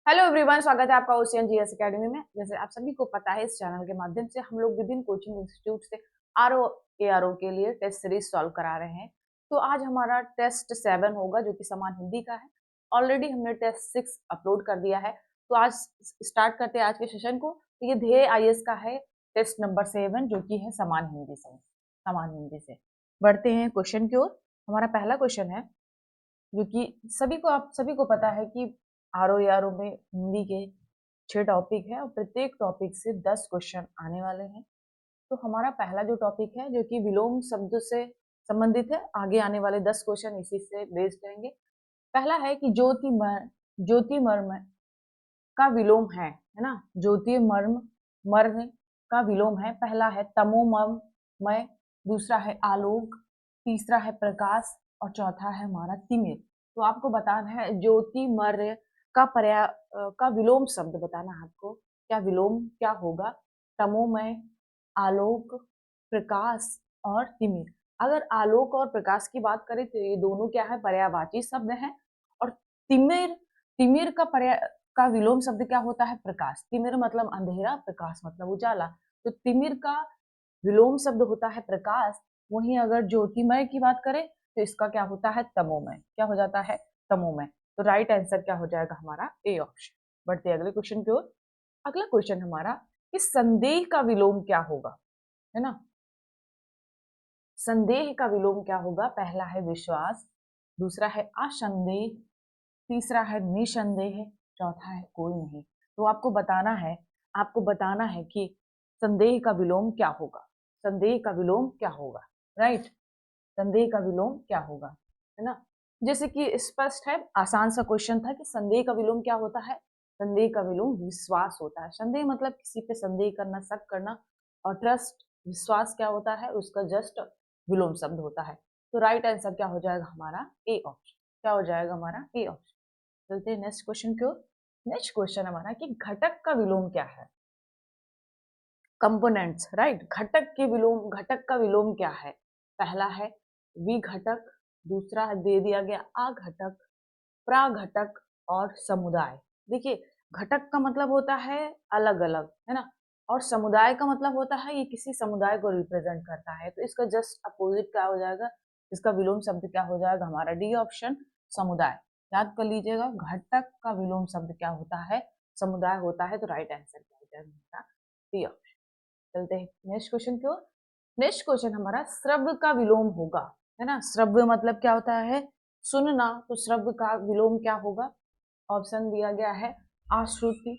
Hello everyone, स्वागत है आपका ओशियन जीएस एकेडमी में। जैसे आप सभी को पता है, इस चैनल के माध्यम से हम लोग विभिन्न कोचिंग इंस्टीट्यूट से आरओ एआरओ के लिए टेस्ट सीरीज सॉल्व करा रहे हैं। तो आज हमारा टेस्ट 7 होगा, जो कि समान हिंदी का है। ऑलरेडी हमने टेस्ट 6 अपलोड कर दिया है। तो आज स्टार्ट करते हैं आज के सेशन को। तो ये ध्येय आईएएस का है, टेस्ट नंबर 7, जो कि है समान हिंदी से। समान हिंदी से बढ़ते हैं क्वेश्चन की ओर। हमारा पहला क्वेश्चन है, जो कि आप सभी को पता है कि आरओ एआरओ में हिंदी के 6 टॉपिक है और प्रत्येक टॉपिक से 10 क्वेश्चन आने वाले हैं। तो हमारा पहला जो टॉपिक है, जो कि विलोम शब्द से संबंधित है, आगे आने वाले 10 क्वेश्चन इसी से बेस्ड रहेंगे। पहला है कि ज्योतिमर्म का विलोम है ना। ज्योतिमर्म मर्म का विलोम है। पहला है तमोमय, दूसरा है आलोक, तीसरा है प्रकाश और चौथा है हमारा तिमिर। तो आपको बताना है ज्योतिमर्य का विलोम शब्द बताना है आपको। क्या विलोम क्या होगा? तमोमय, आलोक, प्रकाश और तिमिर। अगर आलोक और प्रकाश की बात करें तो ये दोनों क्या है? पर्यायवाची शब्द हैं। और तिमिर तिमिर का विलोम शब्द क्या होता है? प्रकाश। तिमिर मतलब अंधेरा, प्रकाश मतलब उजाला। तो तिमिर का विलोम शब्द होता है प्रकाश। वहीं अगर ज्योतिमय की बात करें तो इसका क्या होता है? तमोमय। क्या हो जाता है? तमोमय। तो राइट आंसर क्या हो जाएगा हमारा? A option. बढ़ते अगले क्वेश्चन की ओर। अगला क्वेश्चन हमारा कि संदेह का विलोम क्या होगा, है ना। संदेह का विलोम क्या होगा? पहला है विश्वास, दूसरा है असंदेह, तीसरा है निसंदेह, चौथा है कोई नहीं। तो आपको बताना है कि संदेह का विलोम क्या होगा। संदेह का विलोम क्या होगा? राइट। संदेह का विलोम क्या होगा, है ना। जैसे कि स्पष्ट है, आसान सा क्वेश्चन था कि संदेह का विलोम क्या होता है। संदेह का विलोम विश्वास होता है। संदेह मतलब किसी पे संदेह करना, शक करना। और ट्रस्ट, विश्वास क्या होता है? उसका जस्ट विलोम शब्द होता है। तो राइट आंसर क्या हो जाएगा हमारा? A option. क्या हो जाएगा हमारा? A option. चलते हैं नेक्स्ट क्वेश्चन की ओर। नेक्स्ट क्वेश्चन हमारा कि घटक का विलोम क्या है? Components, right. घटक का विलोम क्या है? पहला है विघटक, दूसरा है दे दिया गया अघटक, प्राघटक और समुदाय। देखिए, घटक का मतलब होता है अलग अलग, है ना। और समुदाय का मतलब होता है ये किसी समुदाय को रिप्रेजेंट करता है। तो इसका जस्ट अपोजिट क्या हो जाएगा? इसका विलोम शब्द क्या हो जाएगा हमारा? डी ऑप्शन, समुदाय। याद कर लीजिएगा, घटक का विलोम शब्द क्या होता है? समुदाय होता है। तो राइट आंसर क्या हो जाएगा हमारा? D option. चलते हैं नेक्स्ट क्वेश्चन की ओर। नेक्स्ट क्वेश्चन हमारा श्रव्य का विलोम होगा, है ना। श्रव्य मतलब क्या होता है? सुनना। तो श्रव्य का विलोम क्या होगा? ऑप्शन दिया गया है आश्रुति,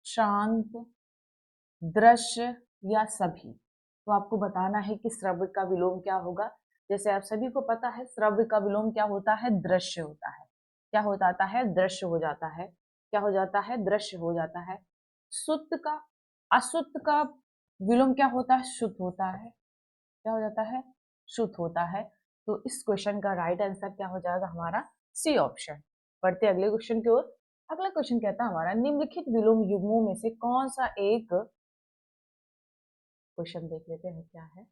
शांत, दृश्य या सभी। तो आपको बताना है कि श्रव्य का विलोम क्या होगा। जैसे आप सभी को पता है, श्रव्य का विलोम क्या होता है? दृश्य होता है। क्या हो जाता है? दृश्य हो जाता है। क्या हो जाता है? दृश्य हो जाता है। शुद्ध का अशुद्ध का विलोम क्या होता है? शुद्ध होता है। क्या हो जाता है? शुद्ध होता है। तो इस क्वेश्चन का राइट आंसर क्या हो जाएगा हमारा? C option. बढ़ते अगले क्वेश्चन की ओर। अगला क्वेश्चन कहता है हमारा निम्नलिखित विलोम युग्मों में से कौन सा एक, क्वेश्चन देख लेते हैं क्या है,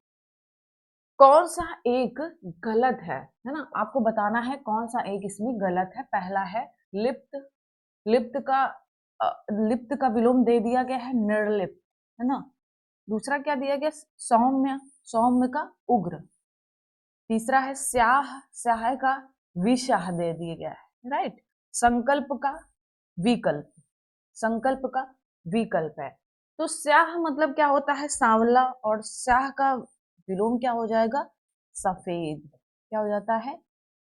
कौन सा एक गलत है ना। आपको बताना है कौन सा एक इसमें गलत है। पहला है लिप्त। लिप्त का लिप्त का विलोम दे दिया गया है निर्लिप्त, है ना। दूसरा क्या दिया गया? सौम्य। सौम्य का उग्र। तीसरा है स्याह। स्याह का विशाह दे दिया गया है, राइट। संकल्प का विकल्प। संकल्प का विकल्प है। तो स्याह मतलब क्या होता है? सांवला। और स्याह का विलोम क्या हो जाएगा? सफेद। क्या हो जाता है?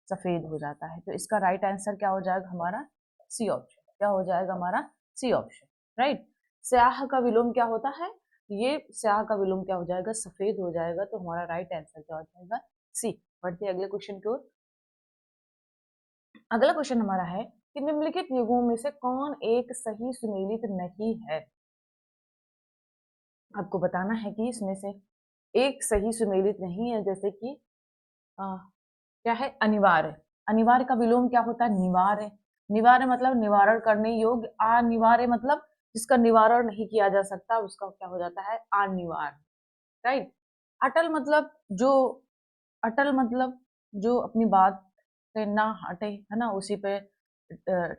सफेद हो जाता है। तो इसका राइट आंसर क्या हो जाएगा हमारा? C option. क्या हो जाएगा हमारा? C option, right. स्याह का विलोम क्या होता है? ये स्याह का विलोम क्या हो जाएगा? सफेद हो जाएगा। तो हमारा राइट आंसर क्या हो जाएगा? सी। बढ़ते अगले क्वेश्चन की ओर। अगला क्वेश्चन हमारा है कि निम्नलिखित युगों में से कौन एक सही सुमेलित नहीं है। आपको बताना है कि इसमें से एक सही सुमेलित नहीं है। जैसे कि क्या है? अनिवार्य। अनिवार्य का विलोम क्या होता है? निवार्य। निवार्य मतलब निवारण करने योग्य। अनिवार्य मतलब जिसका निवारण नहीं किया जा सकता, उसका क्या हो जाता है? अनिवार्य, राइट। अटल मतलब जो अटल मतलब जो अपनी बात से ना हटे, है ना, उसी पे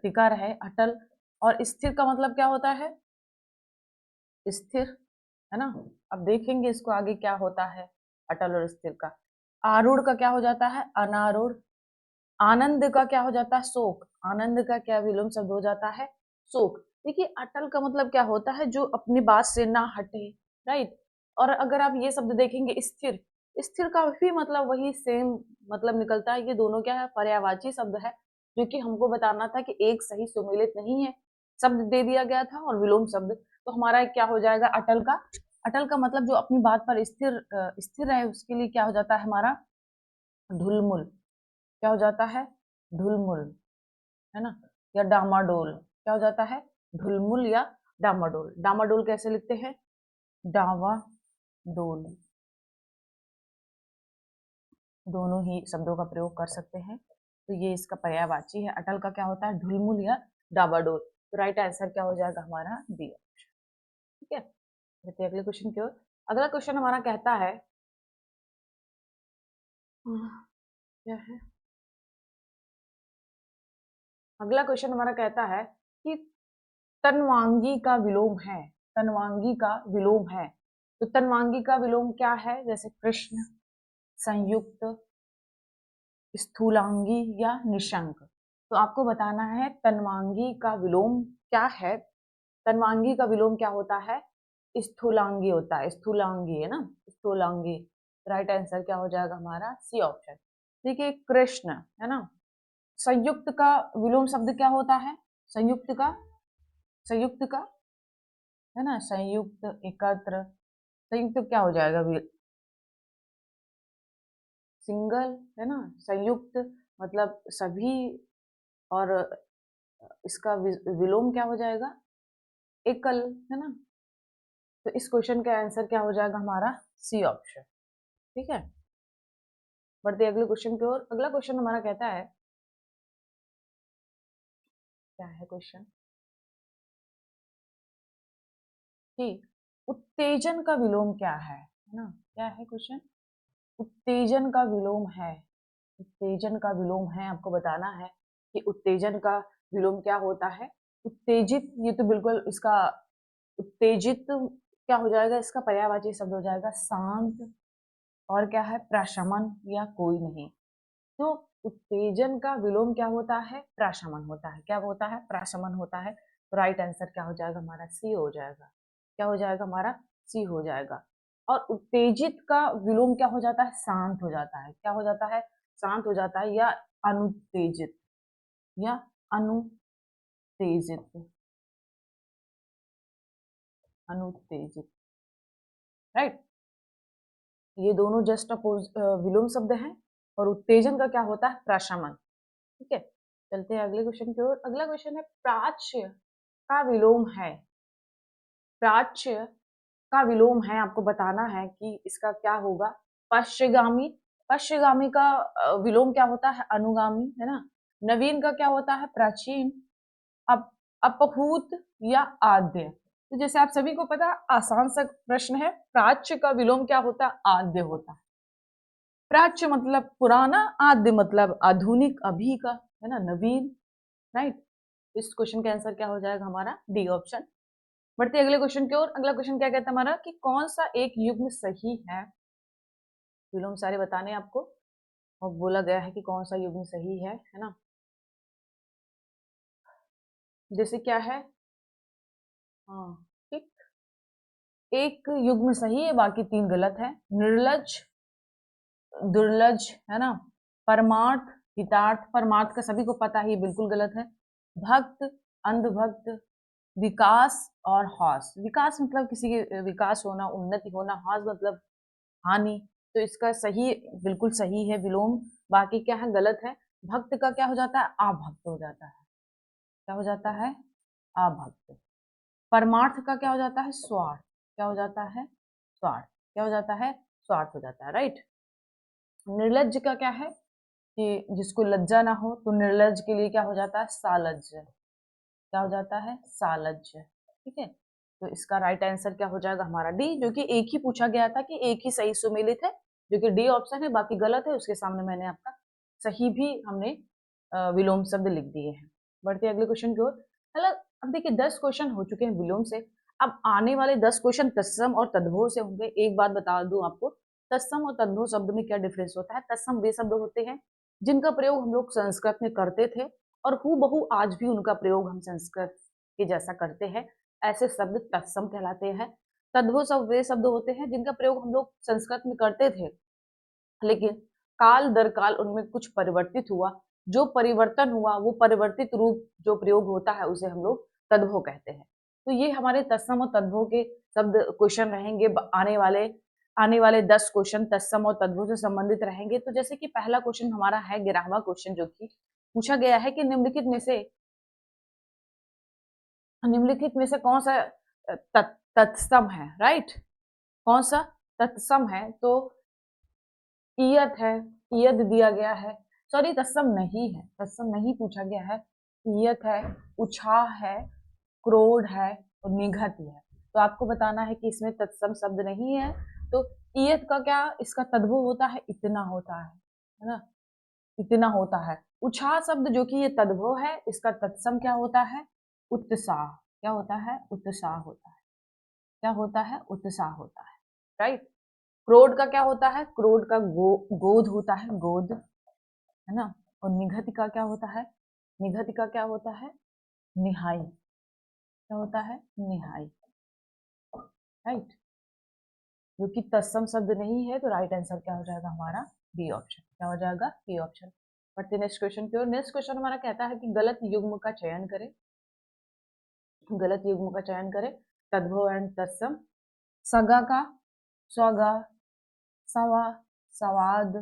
टिका रहे, अटल। और स्थिर का मतलब क्या होता है? स्थिर, है ना। अब देखेंगे इसको आगे क्या होता है अटल और स्थिर का। आरूढ़ का क्या हो जाता है? अनारूढ़। आनंद का क्या हो जाता है? शोक। आनंद का क्या विलोम शब्द हो जाता है? शोक। देखिए अटल का मतलब क्या होता है? जो अपनी बात से ना हटे, राइट। और अगर आप ये शब्द देखेंगे स्थिर, स्थिर का भी मतलब वही सेम मतलब निकलता है। ये दोनों क्या है? पर्यायवाची शब्द है, जो कि हमको बताना था कि एक सही सुमेलित नहीं है, शब्द दे दिया गया था और विलोम शब्द। तो हमारा क्या हो जाएगा अटल का? अटल का मतलब जो अपनी बात पर स्थिर स्थिर है, उसके लिए क्या हो जाता है हमारा? ढुलमुल। क्या हो जाता है? ढुलमुल, है ना। या डामाडोल, क्या हो जाता है? ढुलमुल या डामाडोल। डामाडोल कैसे लिखते हैं? डावा डोल। दोनों ही शब्दों का प्रयोग कर सकते हैं। तो ये इसका पर्यायवाची है। अटल का क्या होता है? ढुलमुल या डाबाडोल। तो राइट आंसर क्या हो जाएगा हमारा? बी। ठीक है, देखते हैं अगले क्वेश्चन की ओर। अगला क्वेश्चन हमारा कहता है क्या है? अगला क्वेश्चन हमारा कहता है कि तन्वांगी का विलोम है। तन्वांगी का विलोम है। तो तन्वांगी का विलोम क्या है? जैसे कृष्ण, संयुक्त, स्थूलांगी या निशंक। तो आपको बताना है तन्वांगी का विलोम क्या है। तन्वांगी का विलोम क्या होता है? स्थूलांगी होता है। स्थूलांगी, है ना, स्थूलांगी। राइट आंसर क्या हो जाएगा हमारा? C option. देखिए कृष्ण, है ना। संयुक्त का विलोम शब्द क्या होता है? संयुक्त का, संयुक्त का, है ना, संयुक्त, एकत्र। संयुक्त क्या हो जाएगा? सिंगल, है ना। संयुक्त मतलब सभी। और इसका विलोम क्या हो जाएगा? एकल, है ना। तो इस क्वेश्चन का आंसर क्या हो जाएगा हमारा? C option. ठीक है, बढ़ते अगले क्वेश्चन की ओर। अगला क्वेश्चन हमारा कहता है, क्या है क्वेश्चन? कि उत्तेजन का विलोम क्या है ना। क्या है क्वेश्चन? उत्तेजन का विलोम है। उत्तेजन का विलोम है, आपको बताना है कि उत्तेजन का विलोम क्या होता है। उत्तेजित, ये तो बिल्कुल इसका उत्तेजित क्या हो जाएगा? इसका पर्यायवाची शब्द हो जाएगा शांत। और क्या है? प्रशमन या कोई नहीं। तो उत्तेजन का विलोम क्या होता है? प्रशमन होता है। क्या होता है? प्रशमन होता है। तो राइट आंसर क्या हो जाएगा हमारा? सी हो जाएगा। क्या हो जाएगा हमारा? सी हो जाएगा। और उत्तेजित का विलोम क्या हो जाता है? शांत हो जाता है। क्या हो जाता है? शांत हो जाता है। या अनुत्तेजित, या अनुत्तेजित, अनुत्तेजित, राइट। ये दोनों जस्ट अपोज विलोम शब्द हैं। और उत्तेजन का क्या होता है? प्रशमन। ठीक है, चलते हैं अगले क्वेश्चन की ओर। अगला क्वेश्चन है प्राच्य का विलोम है। प्राच्य का विलोम है, आपको बताना है कि इसका क्या होगा। पश्चिगामी, पश्चिगामी का विलोम क्या होता है? अनुगामी, है ना। नवीन का क्या होता है? प्राचीन। अप अपहूत या आद्य। तो जैसे आप सभी को पता, आसान सा प्रश्न है। प्राच्य का विलोम क्या होता है? आद्य होता है। प्राच्य मतलब पुराना, आद्य मतलब आधुनिक, अभी का, है ना, नवीन, राइट। इस क्वेश्चन का आंसर क्या हो जाएगा हमारा? D option. बढ़ते अगले क्वेश्चन की ओर। अगला क्वेश्चन क्या कहता है हमारा? कि कौन सा एक युग्म सही है। विलोम सारे बताने हैं आपको, और बोला गया है कि कौन सा युग्म सही है ना। जैसे क्या है? हाँ, ठीक। एक युग्म सही है, बाकी तीन गलत है। निर्लज, दुर्लज, है ना। परमार्थ, हितार्थ। परमार्थ का सभी को पता ही बिल्कुल गलत है। भक्त, अंधभक्त, विकास और हास। विकास मतलब किसी के विकास होना, उन्नति होना। हास मतलब हानि। तो इसका सही बिल्कुल सही है विलोम। बाकी क्या है? गलत है। भक्त का क्या हो जाता है? आभक्त हो जाता है। क्या हो जाता है? आभक्त। परमार्थ का क्या हो जाता है? स्वार्थ। क्या हो जाता है? स्वार्थ। क्या हो जाता है? स्वार्थ हो जाता है, राइट। निर्लज का क्या है? कि जिसको लज्जा ना हो, तो निर्लज के लिए क्या हो जाता है? सालज्ज। क्या हो जाता है? सालज्ज। ठीक है, तो इसका राइट आंसर क्या हो जाएगा हमारा? डी, जो कि एक ही पूछा गया था कि एक ही सही सुमेलित है, जो कि डी ऑप्शन है। बाकी गलत है, उसके सामने मैंने आपका सही भी हमने विलोम शब्द लिख दिए हैं। बढ़ते अगले क्वेश्चन की ओर। अब देखिए 10 क्वेश्चन हो चुके हैं विलोम से। अब आने वाले 10 क्वेश्चन तत्सम और तद्भव से होंगे। एक बात बता दूं आपको, तत्सम और तद्भव शब्द में क्या डिफरेंस होता है। तत्सम वे शब्द होते हैं जिनका प्रयोग हम लोग संस्कृत में करते थे और हूबहू आज भी उनका प्रयोग हम संस्कृत के जैसा करते हैं, ऐसे शब्द तत्सम कहलाते हैं। तद्भव शब्द वे शब्द होते हैं जिनका प्रयोग हम लोग संस्कृत में करते थे, लेकिन काल दर काल उनमें कुछ परिवर्तित हुआ। जो परिवर्तन हुआ वो परिवर्तित रूप जो प्रयोग होता है उसे हम लोग तद्भव कहते हैं। तो ये हमारे तत्सम और तद्भव के शब्द क्वेश्चन रहेंगे। आने वाले 10 क्वेश्चन तत्सम और तद्भव से संबंधित रहेंगे। तो जैसे कि पहला क्वेश्चन हमारा है 11वां क्वेश्चन, जो कि पूछा गया है कि निम्नलिखित में से कौन सा तत्सम है, राइट। कौन सा तत्सम है, तो ईयत है, ईयत दिया गया है। सॉरी, तत्सम नहीं है, तत्सम नहीं पूछा गया है। ईयत है, उछाह है, क्रोध है और निघत है। तो आपको बताना है कि इसमें तत्सम शब्द नहीं है। तो ईयत का क्या इसका तद्भव होता है, इतना होता है ना, इतना होता है। उछाह शब्द जो कि ये तद्भव है, इसका तत्सम क्या होता है, उत्साह। क्या होता है, उत्साह होता है। क्या होता है, उत्साह होता है, राइट। क्रोध का क्या होता है, क्रोध का गोध होता है, गोद, है ना। और निघति का क्या होता है, निघति का क्या होता है, निहाई। क्या होता है, निहाई, राइट। जो कि तत्सम शब्द नहीं है, तो राइट आंसर क्या हो जाएगा हमारा, बी ऑप्शन। क्या हो जाएगा, बी ऑप्शन। बढ़ते नेक्स्ट क्वेश्चन की ओर। नेक्स्ट क्वेश्चन हमारा कहता है कि गलत युग्म का चयन करें। गलत युग्म का चयन करें, तद्भव एंड तत्सम। सगा का स्वगा, सवा, सवाद,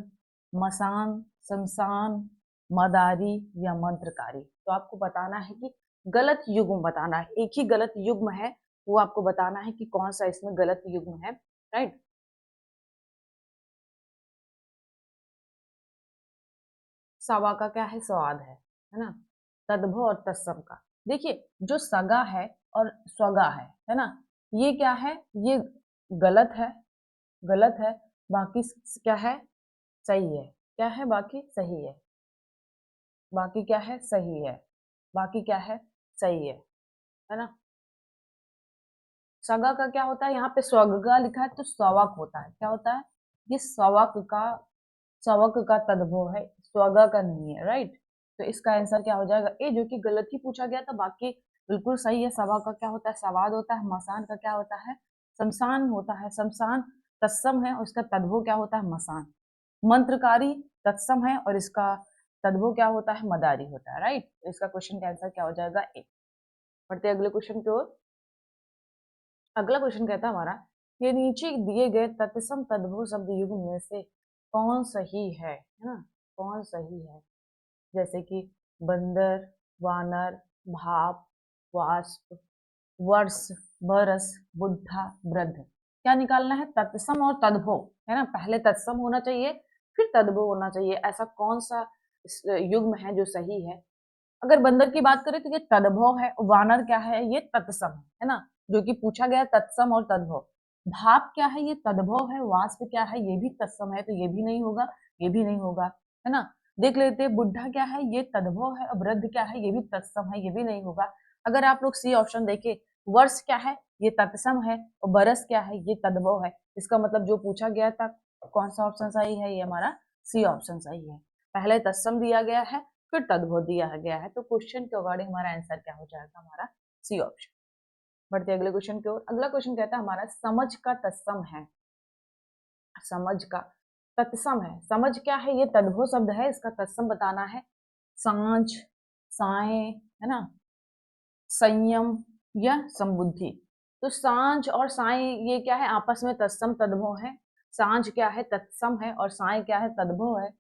मसान, शमशान, मदारी या मंत्रकारी। तो आपको बताना है कि गलत युग्म बताना है। एक ही गलत युग्म है, वो आपको बताना है कि कौन सा इसमें गलत युग्म है, राइट। सवा का क्या है, स्वाद है ना। तद्भव और तत्सम का देखिए, जो सगा है और स्वगा है ना, ये क्या है, ये गलत है, गलत है। बाकी क्या है, सही है। क्या है, बाकी सही है। बाकी क्या है, सही है। बाकी क्या है, सही है ना। सगा का क्या होता है, यहाँ पे स्वगा लिखा है तो सवक होता है। क्या होता है, ये सवक का तद्भव है, स्वगा का नहीं है, राइट। तो इसका आंसर क्या हो जाएगा, ए, जो कि गलत ही पूछा गया था, बाकी बिल्कुल सही है। सवा का क्या होता है, सवाद होता है। मसान का क्या होता है, शमशान होता है। शमशान तत्सम है और इसका तद्भव क्या होता है, मसान। मंत्रकारी तत्सम है और इसका तद्भव क्या होता है, मदारी होता है, राइट। तो इसका क्वेश्चन का आंसर क्या हो जाएगा, ए। बढ़ते अगले क्वेश्चन की ओर। अगला क्वेश्चन कहता है हमारा, ये नीचे दिए गए तत्सम तद्भव शब्द युग्म में से कौन सही है ना, कौन सही है। जैसे कि बंदर, वानर, भाप, वाष्प, वर्ष, बरस, बुद्धा, वृद्ध। क्या निकालना है, तत्सम और तद्भव, है ना। पहले तत्सम होना चाहिए, फिर तद्भव होना चाहिए। ऐसा कौन सा युग्म है जो सही है। अगर बंदर की बात करें तो ये तद्भव है। वानर क्या है, ये तत्सम है ना, जो कि पूछा गया तत्सम और तद्भव। भाप क्या है, ये तद्भव है। वाष्प क्या है, ये भी तत्सम है, तो ये भी नहीं होगा, ये भी नहीं होगा, है ना। देख लेते हैं, बुढ़ा क्या है, ये तद्भव है। और वृद्ध क्या है, ये भी तत्सम है, ये भी नहीं होगा। अगर आप लोग सी ऑप्शन देखें, वर्ष क्या है, ये तत्सम है। और बरस क्या है, ये तद्भव है। इसका मतलब जो पूछा गया था, कौन सा ऑप्शन सही है, ये हमारा सी ऑप्शन सही है। पहले तत्सम दिया गया है, फिर तद्भव दिया गया है। तो क्वेश्चन के अकॉर्डिंग हमारा आंसर क्या हो जाएगा, हमारा सी ऑप्शन। बढ़ते अगले क्वेश्चन की ओर। अगला क्वेश्चन कहता है हमारा, समझ का तत्सम है। समझ का तत्सम है। समझ क्या है, ये तद्भव शब्द है, इसका तत्सम बताना है। सांझ, साए, है ना, संयम या समबुद्धि। तो सांझ और साए ये क्या है, आपस में तत्सम तद्भव है। सांझ क्या है, तत्सम है, और साए क्या है, तद्भव है।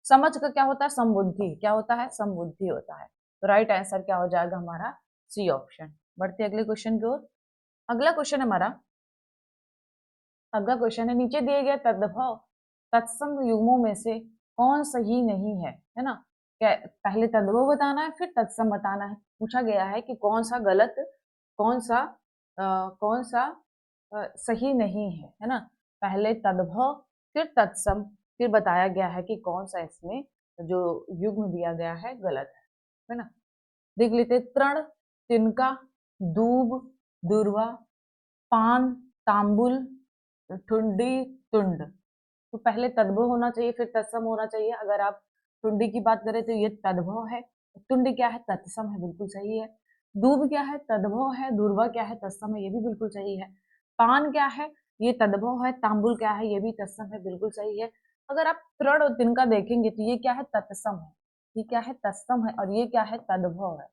समझ का क्या होता है, समबुद्धि। क्या होता है, समबुद्धि होता है। तो राइट आंसर क्या हो जाएगा हमारा, सी ऑप्शन। बढ़ते अगले क्वेश्चन की ओर। अगला क्वेश्चन हमारा, अगला क्वेश्चन है, नीचे दिए गए तद्भव तत्सम युग्मों में से कौन सही नहीं है ना। क्या पहले तद्भव बताना है, फिर तत्सम बताना है। पूछा गया है कि कौन सा गलत, कौन सा कौन सा सही नहीं है ना। पहले तद्भव, फिर तत्सम, फिर बताया गया है कि कौन सा इसमें जो युग्म दिया गया है गलत है ना। देख लेते, तृण, तिनका, दूब, दूर्वा, पान, तांबुल, ठुंडी, तुंड। तो पहले तद्भव होना चाहिए, फिर तत्सम होना चाहिए। अगर आप ठुंडी की बात करें तो ये तद्भव है, तुंड क्या है, तत्सम है, बिल्कुल सही है। दूब क्या है, तद्भव है। दूर्वा क्या है, तत्सम है, ये भी बिल्कुल सही है। पान क्या है, ये तद्भव है। तांबुल क्या है, ये भी तत्सम है, बिल्कुल सही है। अगर आप तृण और तिनका देखेंगे तो ये क्या है, तत्सम है। ये क्या है, तत्सम है। और ये क्या है, तद्भव है।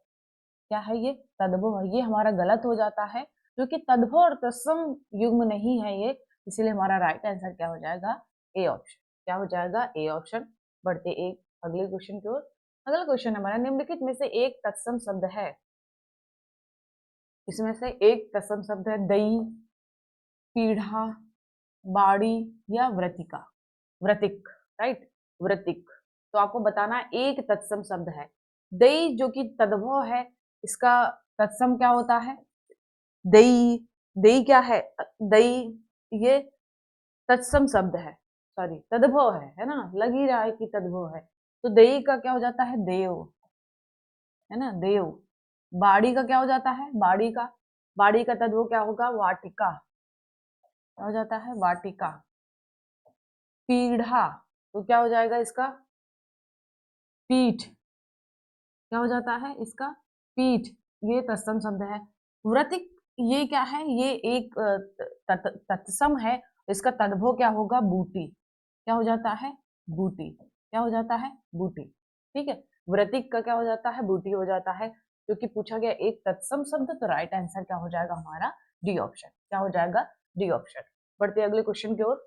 क्या है ये, तद्भव है। ये हमारा गलत हो जाता है, क्योंकि तद्भव और तत्सम युग्म नहीं है ये, इसीलिए हमारा राइट आंसर क्या हो जाएगा, ए ऑप्शन। क्या हो जाएगा, ए ऑप्शन। बढ़ते एक अगले क्वेश्चन की ओर। अगला क्वेश्चन हमारा, निम्नलिखित में से एक तत्सम शब्द है। इसमें से एक तत्सम शब्द है दई, पीढ़ा, बाड़ी या व्रतिका, व्रतिक, राइट, व्रतिक। तो आपको बताना एक तत्सम शब्द है। दई जो कि तद्भव है, इसका तत्सम क्या होता है, दई। दई क्या है, दई ये तत्सम शब्द है, सॉरी तद्भव है ना, लग ही रहा है कि तद्भव है। तो दई का क्या हो जाता है, देव, है ना, देव। बाड़ी का क्या हो जाता है, बाड़ी का तद्भव क्या होगा, वाटिका। क्या हो जाता है, वाटिका। पीढ़ा तो क्या हो जाएगा इसका, पीठ। क्या हो जाता है इसका, पीठ। ये तत्सम शब्द है। व्रतिक ये क्या है, ये एक तत्सम है। इसका तद्भव क्या होगा, बूटी। क्या हो जाता है, बूटी। क्या हो जाता है, बूटी। ठीक है, व्रतिक का क्या हो जाता है, बूटी हो जाता है। क्योंकि पूछा गया एक तत्सम शब्द, तो राइट आंसर क्या हो जाएगा हमारा, डी ऑप्शन। क्या हो जाएगा, डी ऑप्शन। बढ़ते अगले क्वेश्चन की ओर।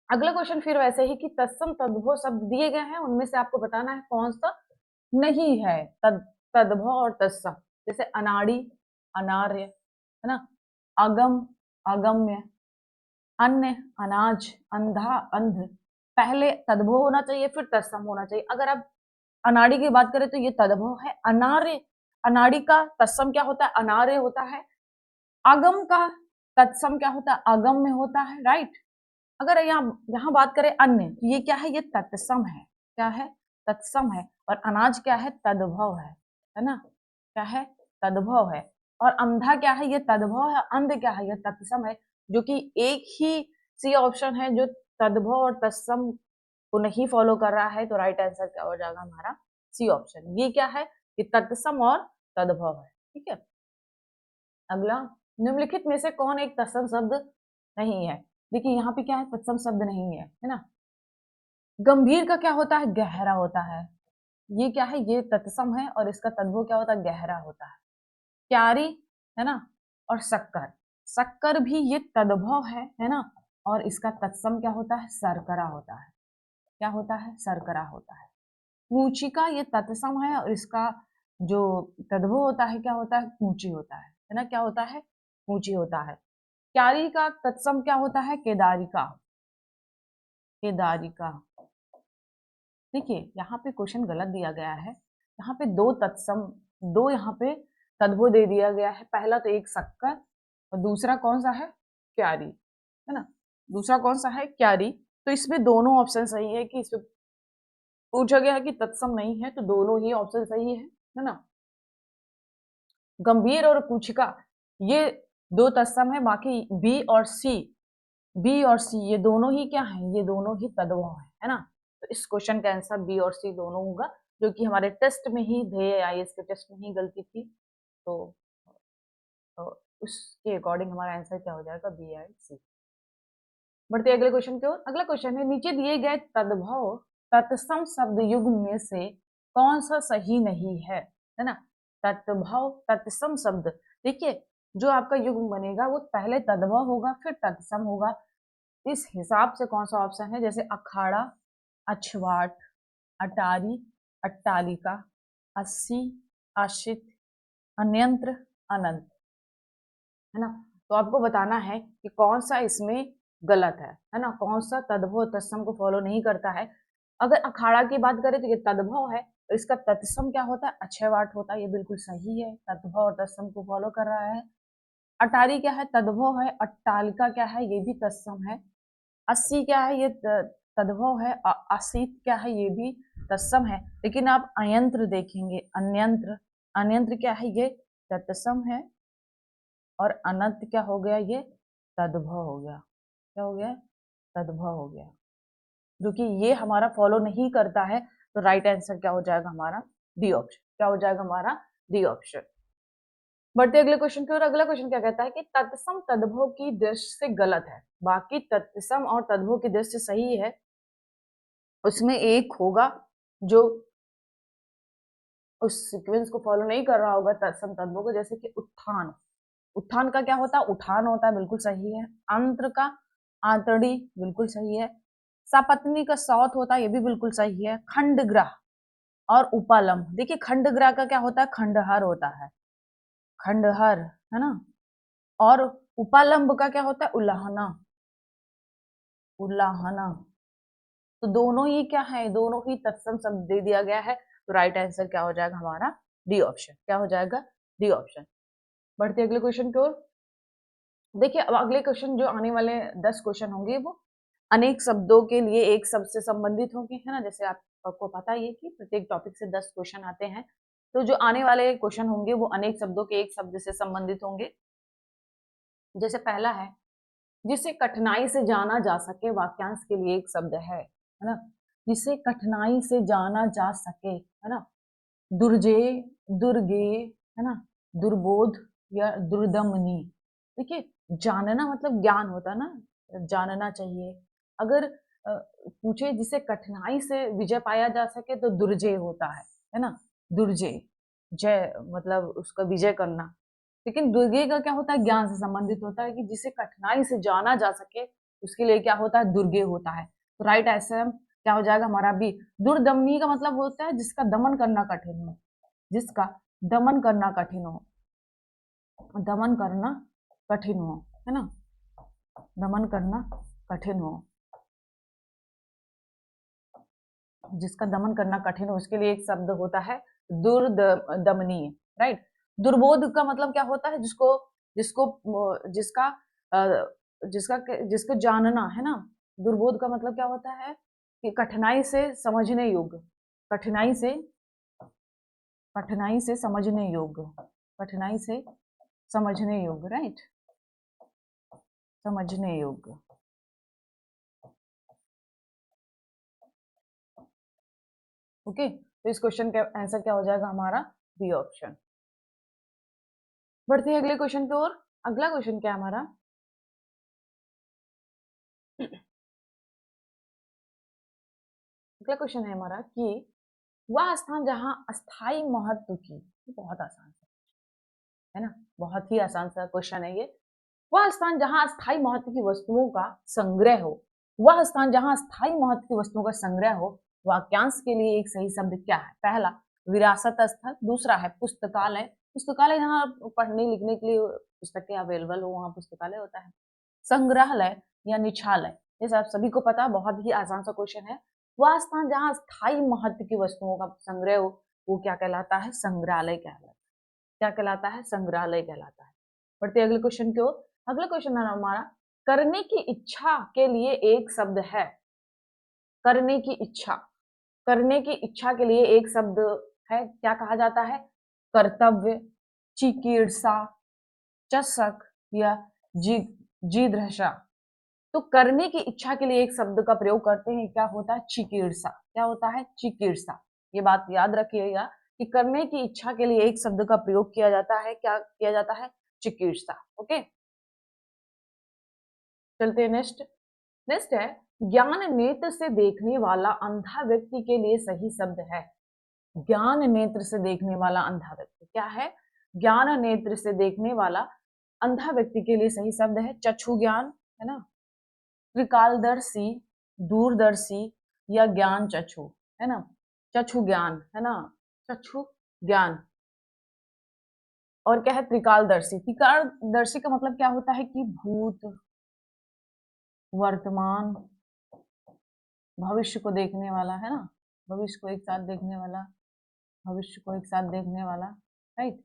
अगला क्वेश्चन फिर वैसे ही कि तत्सम तद्भव शब्द दिए गए हैं, उनमें से आपको बताना है कौन सा नहीं है तद्भव और तत्सम। जैसे अनाड़ी, अनार्य, है ना, अगम, अगम्य, अन्य, अनाज, अंधा, अंध। पहले तद्भव होना चाहिए, फिर तत्सम होना चाहिए। अगर आप अनाड़ी की बात करें तो ये तद्भव है। अनार्य, अनाड़ी का तत्सम क्या होता है, अनार्य होता है। अगम का तत्सम क्या होता है, अगम्य होता है, राइट। अगर यहाँ यहाँ बात करें अन्य, तो ये क्या है, ये तत्सम है। क्या है, तत्सम है। और अनाज क्या है, तद्भव है ना, क्या है, तद्भव है। और अंधा क्या है, ये तद्भव है। अंध क्या है, ये तत्सम है। जो कि एक ही सी ऑप्शन है जो तद्भव और तत्सम को नहीं फॉलो कर रहा है। तो राइट आंसर क्या हो जाएगा हमारा, सी ऑप्शन। ये क्या है, ये तत्सम और तद्भव है। ठीक है, अगला, निम्नलिखित में से कौन एक तत्सम शब्द नहीं है। देखिए यहाँ पे क्या है, तत्सम शब्द नहीं है ना। गंभीर का क्या होता है, गहरा होता है। ये क्या है, ये तत्सम है। और इसका तद्भव क्या होता है, गहरा होता है। क्यारी, है ना, और शक्कर। शक्कर भी ये तद्भव है ना। और इसका तत्सम क्या होता है, शर्करा होता है। क्या होता है, शर्करा होता है। कूचिका ये तत्सम है, और इसका जो तद्भव होता है क्या होता है, कूची होता है ना, क्या होता है, कूची होता है। क्यारी का तत्सम क्या होता है, केदारिका, केदारिका। देखिए यहाँ पे क्वेश्चन गलत दिया गया है। यहाँ पे दो तत्सम, दो यहाँ पे तद्भव दे दिया गया है। पहला तो एक शक्कर, और दूसरा कौन सा है, क्यारी, है ना। दूसरा कौन सा है, क्यारी। तो इसमें दोनों ऑप्शन सही है। कि इसमें पूछा गया है कि तत्सम नहीं है, तो दोनों ही ऑप्शन सही है ना। गंभीर और कुचिका ये दो तत्सम है। बाकी बी और सी, बी और सी ये दोनों ही क्या है, ये दोनों ही तद्भव है ना। तो इस क्वेश्चन का आंसर बी और सी दोनों होगा, जो कि हमारे टेस्ट में ही थे, आईएएस के टेस्ट में ही गलती थी। तो उसके अकॉर्डिंग हमारा आंसर क्या हो जाएगा, बी एंड सी। बढ़ते अगले क्वेश्चन की ओर। अगला क्वेश्चन है, नीचे दिए गए तद्भव तत्सम शब्द युग्म में से कौन सा सही नहीं है ना। तद्भव तत्सम शब्द, देखिए जो आपका युग्म बनेगा वो पहले तद्भव होगा, फिर तत्सम होगा। इस हिसाब से कौन सा ऑप्शन है, जैसे अखाड़ा, अछवाट, अटारी, अट्टालिका, अस्सी, आशित, अन्यंत्र, अनंत, है ना। तो आपको बताना है कि कौन सा इसमें गलत है ना, कौन सा तद्भव तत्सम को फॉलो नहीं करता है। अगर अखाड़ा की बात करें तो ये तद्भव है, और इसका तत्सम क्या होता है, अक्षयवाट होता है। ये बिल्कुल सही है, तद्भव और तत्सम को फॉलो कर रहा है। अटारी क्या है, तद्भव है। अट्टालिका क्या है, ये भी तत्सम है। अस्सी क्या है, ये तद्भव है। असित क्या है, ये भी तत्सम है। लेकिन आप अयंत्र देखेंगे, अन्यंत्र, अन्यंत्र क्या है, ये तत्सम है, और अनंत क्या हो गया, ये तद्भव हो गया। क्या हो गया, तद्भव हो गया। जो कि ये हमारा फॉलो नहीं करता है, तो राइट आंसर क्या हो जाएगा हमारा, डी ऑप्शन। क्या हो जाएगा हमारा, डी ऑप्शन। बढ़ते अगले क्वेश्चन की ओर। अगला क्वेश्चन क्या कहता है कि तत्सम तद्भव की दृष्टि से गलत है, बाकी तत्सम और तद्भव की दृष्टि से सही है। उसमें एक होगा जो उस सीक्वेंस को फॉलो नहीं कर रहा होगा तत्सम तद्भव को, जैसे कि उत्थान। उत्थान का क्या होता है, उठान होता है, बिल्कुल सही है। अंतर का आंतड़ी, बिल्कुल सही है। सपत्नी का सौत होता है, ये भी बिल्कुल सही है। खंडग्राह और उपालंब, देखिए खंडग्राह का क्या होता है, खंडहर होता है, खंडहर, है ना। और उपालंब का क्या होता है, उल्लाहना, उल्लाहना। तो दोनों ही क्या है, दोनों ही तत्सम शब्द दे दिया गया है, तो राइट आंसर क्या हो जाएगा हमारा, डी ऑप्शन। क्या हो जाएगा, डी ऑप्शन। बढ़ते अगले क्वेश्चन की ओर। देखिए अब अगले क्वेश्चन जो आने वाले 10 क्वेश्चन होंगे वो अनेक शब्दों के लिए एक शब्द से संबंधित होंगे, है ना। जैसे आपको पता ही है कि प्रत्येक टॉपिक से 10 क्वेश्चन आते हैं, तो जो आने वाले क्वेश्चन होंगे वो अनेक शब्दों के एक शब्द से संबंधित होंगे। जैसे पहला है, जिसे कठिनाई से जाना जा सके, वाक्यांश के लिए एक शब्द है ना। जिसे कठिनाई से जाना जा सके, है ना। दुर्जे, दुर्गे, है ना, दुर्बोध या दुर्दमनी। देखिए जानना मतलब ज्ञान होता है ना, जानना चाहिए। अगर पूछे जिसे कठिनाई से विजय पाया जा सके तो दुर्जय होता है ना। दुर्जय, जय मतलब उसका विजय करना। लेकिन दुर्गे का क्या होता है, ज्ञान से संबंधित होता है, कि जिसे कठिनाई से जाना जा सके उसके लिए क्या होता है, दुर्गे होता है। तो राइट आंसर क्या हो जाएगा हमारा बी। दुर्दमनी का मतलब होता है जिसका दमन करना कठिन हो, जिसका दमन करना कठिन हो, दमन करना कठिन हो, है ना, दमन करना कठिन हो, जिसका दमन करना कठिन हो, उसके लिए एक शब्द होता है दुर्दमनीय, राइट। दुर्बोध का मतलब क्या होता है, जिसको जिसको जिसका जिसका जिसको जानना, है ना। दुर्बोध का मतलब क्या होता है कि कठिनाई से समझने योग्य, कठिनाई से, कठिनाई से समझने योग्य, कठिनाई से समझने योग्य, राइट, समझने योग्य। ओके, तो इस क्वेश्चन का आंसर क्या हो जाएगा हमारा, बी ऑप्शन। बढ़ते हैं अगले क्वेश्चन की ओर। अगला क्वेश्चन क्या है हमारा, अगला क्वेश्चन है हमारा कि वह स्थान जहां अस्थाई महत्व की, बहुत आसान है ना, बहुत ही आसान सा क्वेश्चन है ये। वह स्थान जहां अस्थाई महत्व की वस्तुओं का संग्रह हो, वह स्थान जहां अस्थाई महत्व की वस्तुओं का संग्रह हो, वाक्यांश के लिए एक सही शब्द क्या है। पहला विरासत स्थल, दूसरा है पुस्तकालय, पुस्तकालय जहाँ पढ़ने लिखने के लिए पुस्तकें अवेलेबल हो वहां पुस्तकालय होता है। संग्रहालय या निछालय, जैसे आप सभी को पता है, बहुत ही आसान सा क्वेश्चन है। वह स्थान जहाँ स्थायी महत्व की वस्तुओं का संग्रह हो वो क्या कहलाता है, संग्रहालय कहलाता है। क्या कहलाता है, संग्रहालय कहलाता है। बढ़ते अगले क्वेश्चन की ओर। अगला क्वेश्चन है हमारा, करने की इच्छा के लिए एक शब्द है, करने की इच्छा, करने की इच्छा के लिए एक शब्द है, क्या कहा जाता है, कर्तव्य, चिकीर्षा, चषक या जिघृषा। तो करने की इच्छा के लिए एक शब्द का प्रयोग करते हैं, क्या होता है, चिकीर्षा। क्या होता है, चिकीर्षा। ये बात याद रखिएगा कि करने की इच्छा के लिए एक शब्द का प्रयोग किया जाता है, क्या किया जाता है, चिकीर्षा। ओके, चलते हैं नेक्स्ट। नेक्स्ट है, ज्ञान नेत्र से देखने वाला अंधा व्यक्ति के लिए सही शब्द है। ज्ञान नेत्र से देखने वाला अंधा व्यक्ति क्या है, ज्ञान नेत्र से देखने वाला अंधा व्यक्ति के लिए सही शब्द है चक्षु ज्ञान, है ना, त्रिकालदर्शी, दूरदर्शी या ज्ञान चक्षु, है ना, चक्षु ज्ञान, है ना, चक्षु ज्ञान। और क्या है, त्रिकालदर्शी। त्रिकालदर्शी का मतलब क्या होता है कि भूत, वर्तमान, भविष्य को देखने वाला, है ना, भविष्य को एक साथ देखने वाला, भविष्य को एक साथ देखने वाला, राइट।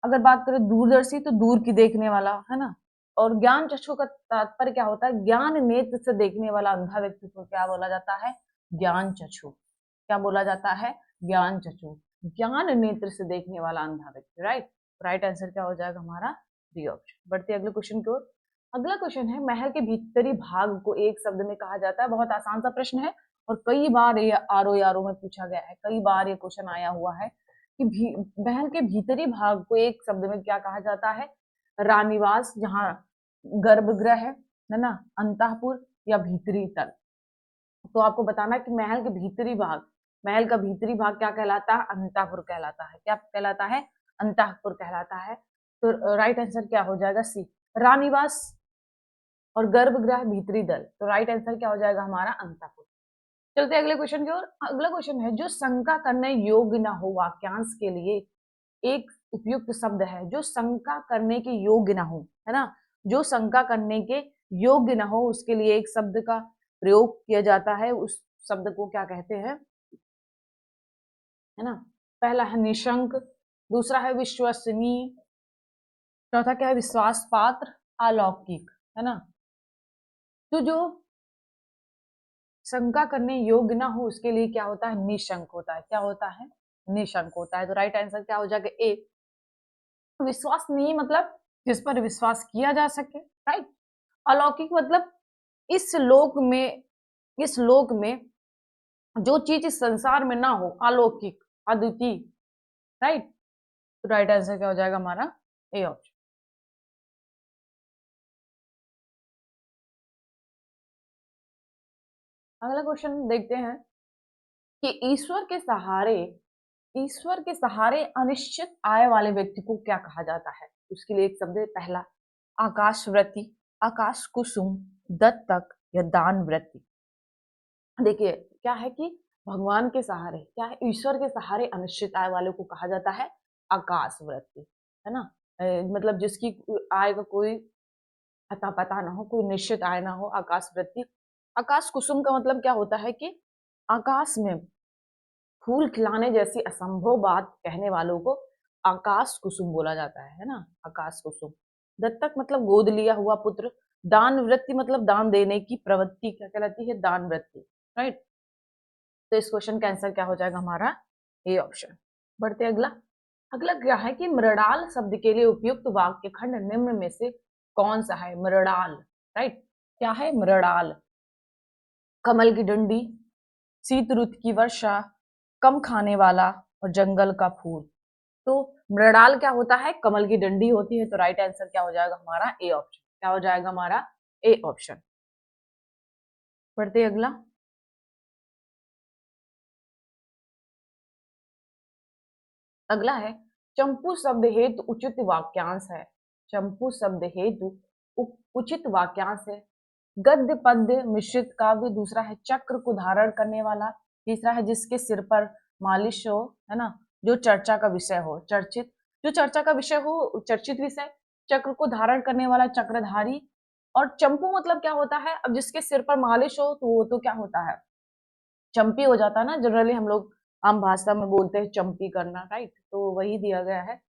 अगर बात करें दूरदर्शी तो दूर की देखने वाला, है ना। और ज्ञान चक्षु का तात्पर्य क्या होता है, ज्ञान नेत्र से देखने वाला अंधा व्यक्ति को क्या बोला जाता है, ज्ञान चक्षु। क्या बोला जाता है, ज्ञान चक्षु। ज्ञान नेत्र से देखने वाला अंधा व्यक्ति, राइट। राइट आंसर क्या हो जाएगा हमारा? D option. बढ़ते अगले क्वेश्चन की ओर। अगला क्वेश्चन है, महल के भीतरी भाग को एक शब्द में कहा जाता है। बहुत आसान सा प्रश्न है और कई बार ये आरओ में पूछा गया है, कई बार ये क्वेश्चन आया हुआ है कि महल के भीतरी भाग को एक शब्द में क्या कहा जाता है? रानीवास, जहाँ गर्भगृह है ना, अंतःपुर या भीतरी तल। तो आपको बताना है कि महल के भीतरी भाग, महल का भीतरी भाग क्या कहलाता है? अंतःपुर कहलाता है। क्या कहलाता है? अंतःपुर कहलाता है। तो राइट आंसर क्या हो जाएगा? सी। रानीवास और गर्भगृह भीतरी दल, तो राइट आंसर क्या हो जाएगा हमारा? अंतःपुर। चलते अगले क्वेश्चन की ओर। अगला क्वेश्चन है, जो शंका करने योग्य ना हो वाक्यांश के लिए एक उपयुक्त शब्द है। जो शंका करने के योग्य ना हो, है ना, जो शंका करने के योग्य ना हो उसके लिए एक शब्द का प्रयोग किया जाता है। उस शब्द को क्या कहते हैं? है ना, पहला है निशंक, दूसरा है विश्वसनीय, चौथा क्या है? विश्वास पात्र, अलौकिक, है ना। तो जो शंका करने योग्य ना हो उसके लिए क्या होता है? निशंक होता है। क्या होता है? निशंक होता है। तो राइट आंसर क्या हो जाएगा? ए। विश्वसनीय मतलब जिस पर विश्वास किया जा सके, राइट। अलौकिक मतलब इस लोक में, इस लोक में जो चीज इस संसार में ना हो, अलौकिक, अद्वितीय, राइट। तो राइट आंसर क्या हो जाएगा हमारा? A option. अगला क्वेश्चन देखते हैं कि ईश्वर के सहारे अनिश्चित आय वाले व्यक्ति को क्या कहा जाता है? उसके लिए एक शब्द है, पहला आकाशवृत्ति, आकाश कुसुम, दत्तक या दान वृत्ति। देखिए क्या है कि भगवान के सहारे, क्या है, ईश्वर के सहारे अनिश्चित आय वाले को कहा जाता है आकाश वृत्ति, है ना। मतलब जिसकी आय का कोई अता पता ना हो, कोई निश्चित आय ना हो, आकाश वृत्ति। आकाश कुसुम का मतलब क्या होता है कि आकाश में फूल खिलाने जैसी असंभव बात कहने वालों को आकाश कुसुम बोला जाता है ना, आकाश कुसुम। दत्तक मतलब गोद लिया हुआ पुत्र। दान वृत्ति मतलब दान देने की प्रवृत्ति क्या कहलाती है? दान वृत्ति, राइट। तो इस क्वेश्चन का आंसर क्या हो जाएगा हमारा? A option. बढ़ते अगला। अगला क्या है कि मृणाल शब्द के लिए उपयुक्त वाक्य खंड निम्न में से कौन सा है? मृणाल, राइट। क्या है मृणाल? कमल की डंडी, शीत ऋतु की वर्षा, कम खाने वाला और जंगल का फूल। तो मृणाल क्या होता है? कमल की डंडी होती है। तो राइट आंसर क्या हो जाएगा हमारा? A option. क्या हो जाएगा हमारा? A option. पढ़ते अगला। अगला है, चंपू शब्द हेतु उचित वाक्यांश है। चंपू शब्द हेतु उचित वाक्यांश है। गद्य पद्य मिश्रित काव्य, दूसरा है चक्र को धारण करने वाला, तीसरा है जिसके सिर पर मालिश हो, है ना, जो चर्चा का विषय हो, चर्चित, जो चर्चा का विषय हो, चर्चित विषय, चक्र को धारण करने वाला चक्रधारी। और चंपू मतलब क्या होता है? अब जिसके सिर पर मालिश हो तो वो तो क्या होता है? चंपी हो जाता है ना, जनरली हम लोग आम भाषा में बोलते हैं चंपी करना, राइट। तो वही दिया गया है।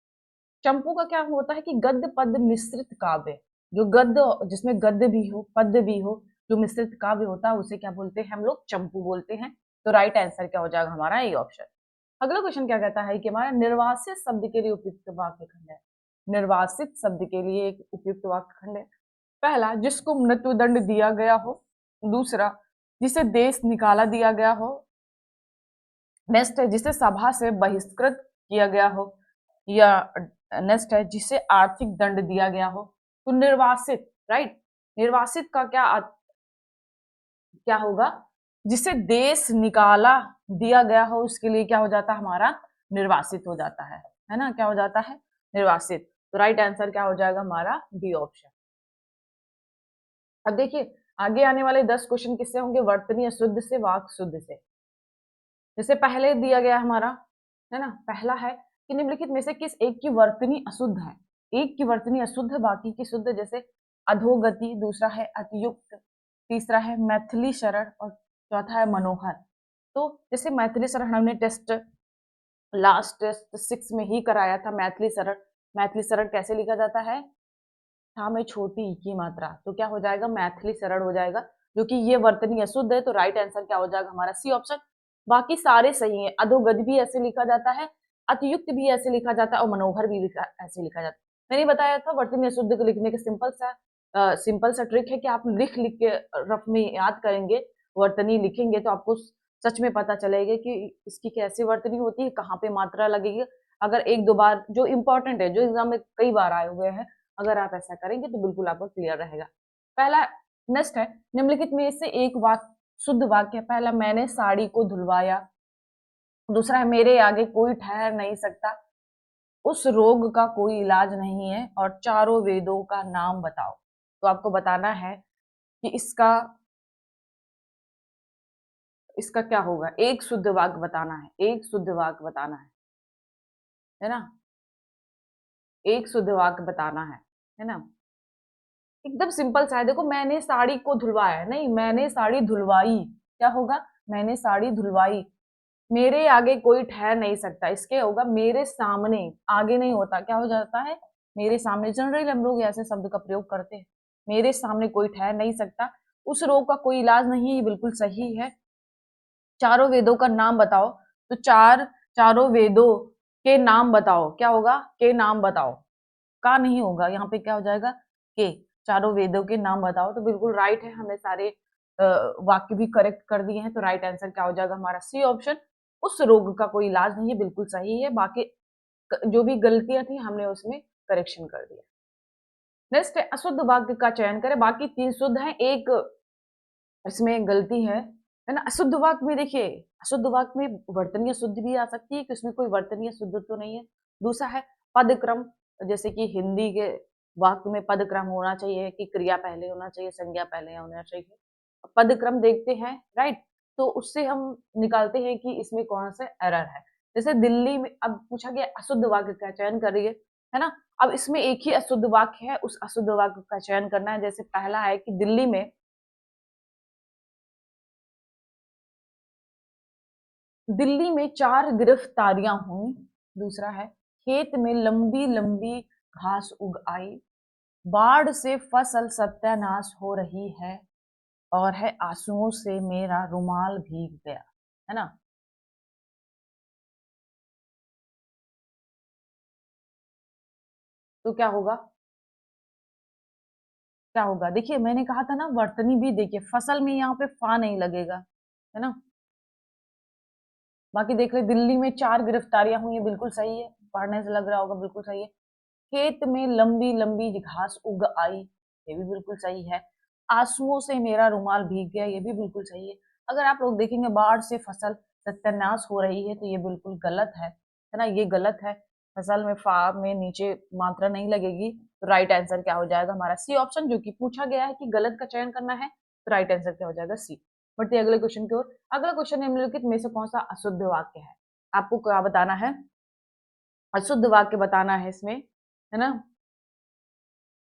चंपू का क्या होता है कि गद्य पद्य मिश्रित काव्य, जो गद्य, जिसमें गद्य भी हो पद्य भी हो, जो मिश्रित काव्य होता है उसे क्या बोलते हैं? हम लोग चंपू बोलते हैं। तो राइट आंसर क्या हो जाएगा हमारा? A option. अगला क्वेश्चन क्या कहता है कि हमारा निर्वासित शब्द के लिए उपयुक्त वाक्य खंड है। निर्वासित शब्द के लिए एक उपयुक्त वाक्य खंड है। पहला, जिसको मृत्यु दंड दिया गया हो। दूसरा, जिसे देश निकाला दिया गया हो। नेक्स्ट है, जिसे सभा से बहिष्कृत किया गया हो। या नेक्स्ट है, जिसे आर्थिक दंड दिया गया हो। तो निर्वासित, राइट, निर्वासित का क्या होगा? जिसे देश निकाला दिया गया हो उसके लिए क्या हो जाता है हमारा? निर्वासित हो जाता है ना, क्या हो जाता है? निर्वासित। तो राइट आंसर क्या हो जाएगा हमारा? B option. अब देखिए आगे आने वाले 10 क्वेश्चन किससे होंगे? वर्तनी अशुद्ध से, वाक शुद्ध से। जैसे पहले दिया गया हमारा, है ना, पहला है कि निम्नलिखित में से किस एक की वर्तनी अशुद्ध है? एक की वर्तनी अशुद्ध है, बाकी की शुद्ध। जैसे अधोगति, दूसरा है अतियुक्त, तीसरा है मैथिली शरण और चौथा है मनोहर। तो जैसे मैथिली शरण हमने टेस्ट, लास्ट टेस्ट 6 में ही कराया था मैथिली शरण। मैथिली शरण कैसे लिखा जाता है? था में छोटी ई की मात्रा। तो क्या हो जाएगा? मैथिली शरण हो जाएगा, जो कि ये वर्तनी अशुद्ध है। तो राइट आंसर क्या हो जाएगा हमारा? C option. बाकी सारे सही है। अधोगति भी ऐसे लिखा जाता है, अतियुक्त भी ऐसे लिखा जाता है और मनोहर भी ऐसे लिखा जाता है। मैंने बताया था वर्तनी अशुद्ध को लिखने का सिंपल सा ट्रिक है कि आप लिख लिख के रफ में याद करेंगे, वर्तनी लिखेंगे तो आपको सच में पता चलेगा कि इसकी कैसी वर्तनी होती है, कहाँ पे मात्रा लगेगी। अगर एक दो बार जो इम्पोर्टेंट है, जो एग्जाम में कई बार आए हुए हैं, अगर आप ऐसा करेंगे तो बिल्कुल आपको क्लियर रहेगा। पहला नेक्स्ट है, निम्नलिखित में से एक वाक्य शुद्ध वाक्य है। पहला, मैंने साड़ी को धुलवाया। दूसरा है, मेरे आगे कोई ठहर नहीं सकता, उस रोग का कोई इलाज नहीं है, और चारों वेदों का नाम बताओ। तो आपको बताना है कि इसका क्या होगा। एक शुद्ध वाक्य बताना है, एक शुद्ध वाक्य बताना है ना, एक शुद्ध वाक्य बताना है ना। एकदम सिंपल सा है, देखो मैंने साड़ी को धुलवाया, नहीं मैंने साड़ी धुलवाई, क्या होगा, मैंने साड़ी धुलवाई। मेरे आगे कोई ठहर नहीं सकता, इसके होगा मेरे सामने, आगे नहीं होता, क्या हो जाता है, मेरे सामने। जनरली हम लोग ऐसे शब्द का प्रयोग करते हैं, मेरे सामने कोई ठहर नहीं सकता, उस रोग का कोई इलाज नहीं है, ये बिल्कुल सही है। चारों वेदों का नाम बताओ, तो चारों वेदों के नाम बताओ, क्या होगा, के नाम बताओ, का नहीं होगा, यहाँ पे क्या हो जाएगा, के। चारों वेदों के नाम बताओ, तो बिल्कुल राइट है, हमने सारे वाक्य भी करेक्ट कर दिए हैं, तो राइट आंसर क्या हो जाएगा हमारा, सी ऑप्शन। उस रोग का कोई इलाज नहीं है, बिल्कुल सही है। बाकी जो भी गलतियां थी हमने उसमें करेक्शन कर दिया। नेक्स्ट है, अशुद्ध वाक्य का चयन करें। बाकी 3 शुद्ध है, एक इसमें गलती है ना। अशुद्ध वाक्य में देखिए, अशुद्ध वाक्य में वर्तनीय शुद्ध भी आ सकती है कि उसमें कोई वर्तनीय शुद्ध तो नहीं है। दूसरा है पदक्रम, जैसे कि हिंदी के वाक्य में पदक्रम होना चाहिए कि क्रिया पहले होना चाहिए, संज्ञा पहले होना चाहिए। पदक्रम देखते हैं, राइट, तो उससे हम निकालते हैं कि इसमें कौन सा एरर है। जैसे दिल्ली में अब पूछा गया अशुद्ध वाक्य का चयन करिए, है ना। अब इसमें एक ही अशुद्ध वाक्य है, उस अशुद्ध वाक्य का चयन करना है। जैसे पहला है कि दिल्ली में 4 गिरफ्तारियां हुई। दूसरा है, खेत में लंबी लंबी घास उग आई, बाढ़ से फसल सत्यानाश हो रही है, और है आंसुओं से मेरा रुमाल भीग गया, है ना। तो क्या होगा, क्या होगा, देखिए मैंने कहा था ना वर्तनी भी देखिए, फसल में यहाँ पे फा नहीं लगेगा, है ना। बाकी देख ले, दिल्ली में 4 गिरफ्तारियां हुई है, बिल्कुल सही है, पढ़ने से लग रहा होगा बिल्कुल सही है। खेत में लंबी लंबी घास उग आई, ये भी बिल्कुल सही है। आंसुओं से मेरा रुमाल भीग गया, ये भी बिल्कुल सही है। अगर आप लोग देखेंगे बाढ़ से फसल सत्यानाश हो रही है, तो ये बिल्कुल गलत है ना, ये गलत है। फसल में फा में नीचे मात्रा नहीं लगेगी, तो राइट आंसर क्या हो जाएगा हमारा, सी ऑप्शन। जो कि पूछा गया है कि गलत का चयन करना है, तो राइट आंसर क्या हो जाएगा, सी। बढ़ते अगले क्वेश्चन की ओर। अगला क्वेश्चन निम्नलिखित में से कौन सा अशुद्ध वाक्य है। आपको क्या बताना है, अशुद्ध वाक्य बताना है इसमें, है ना।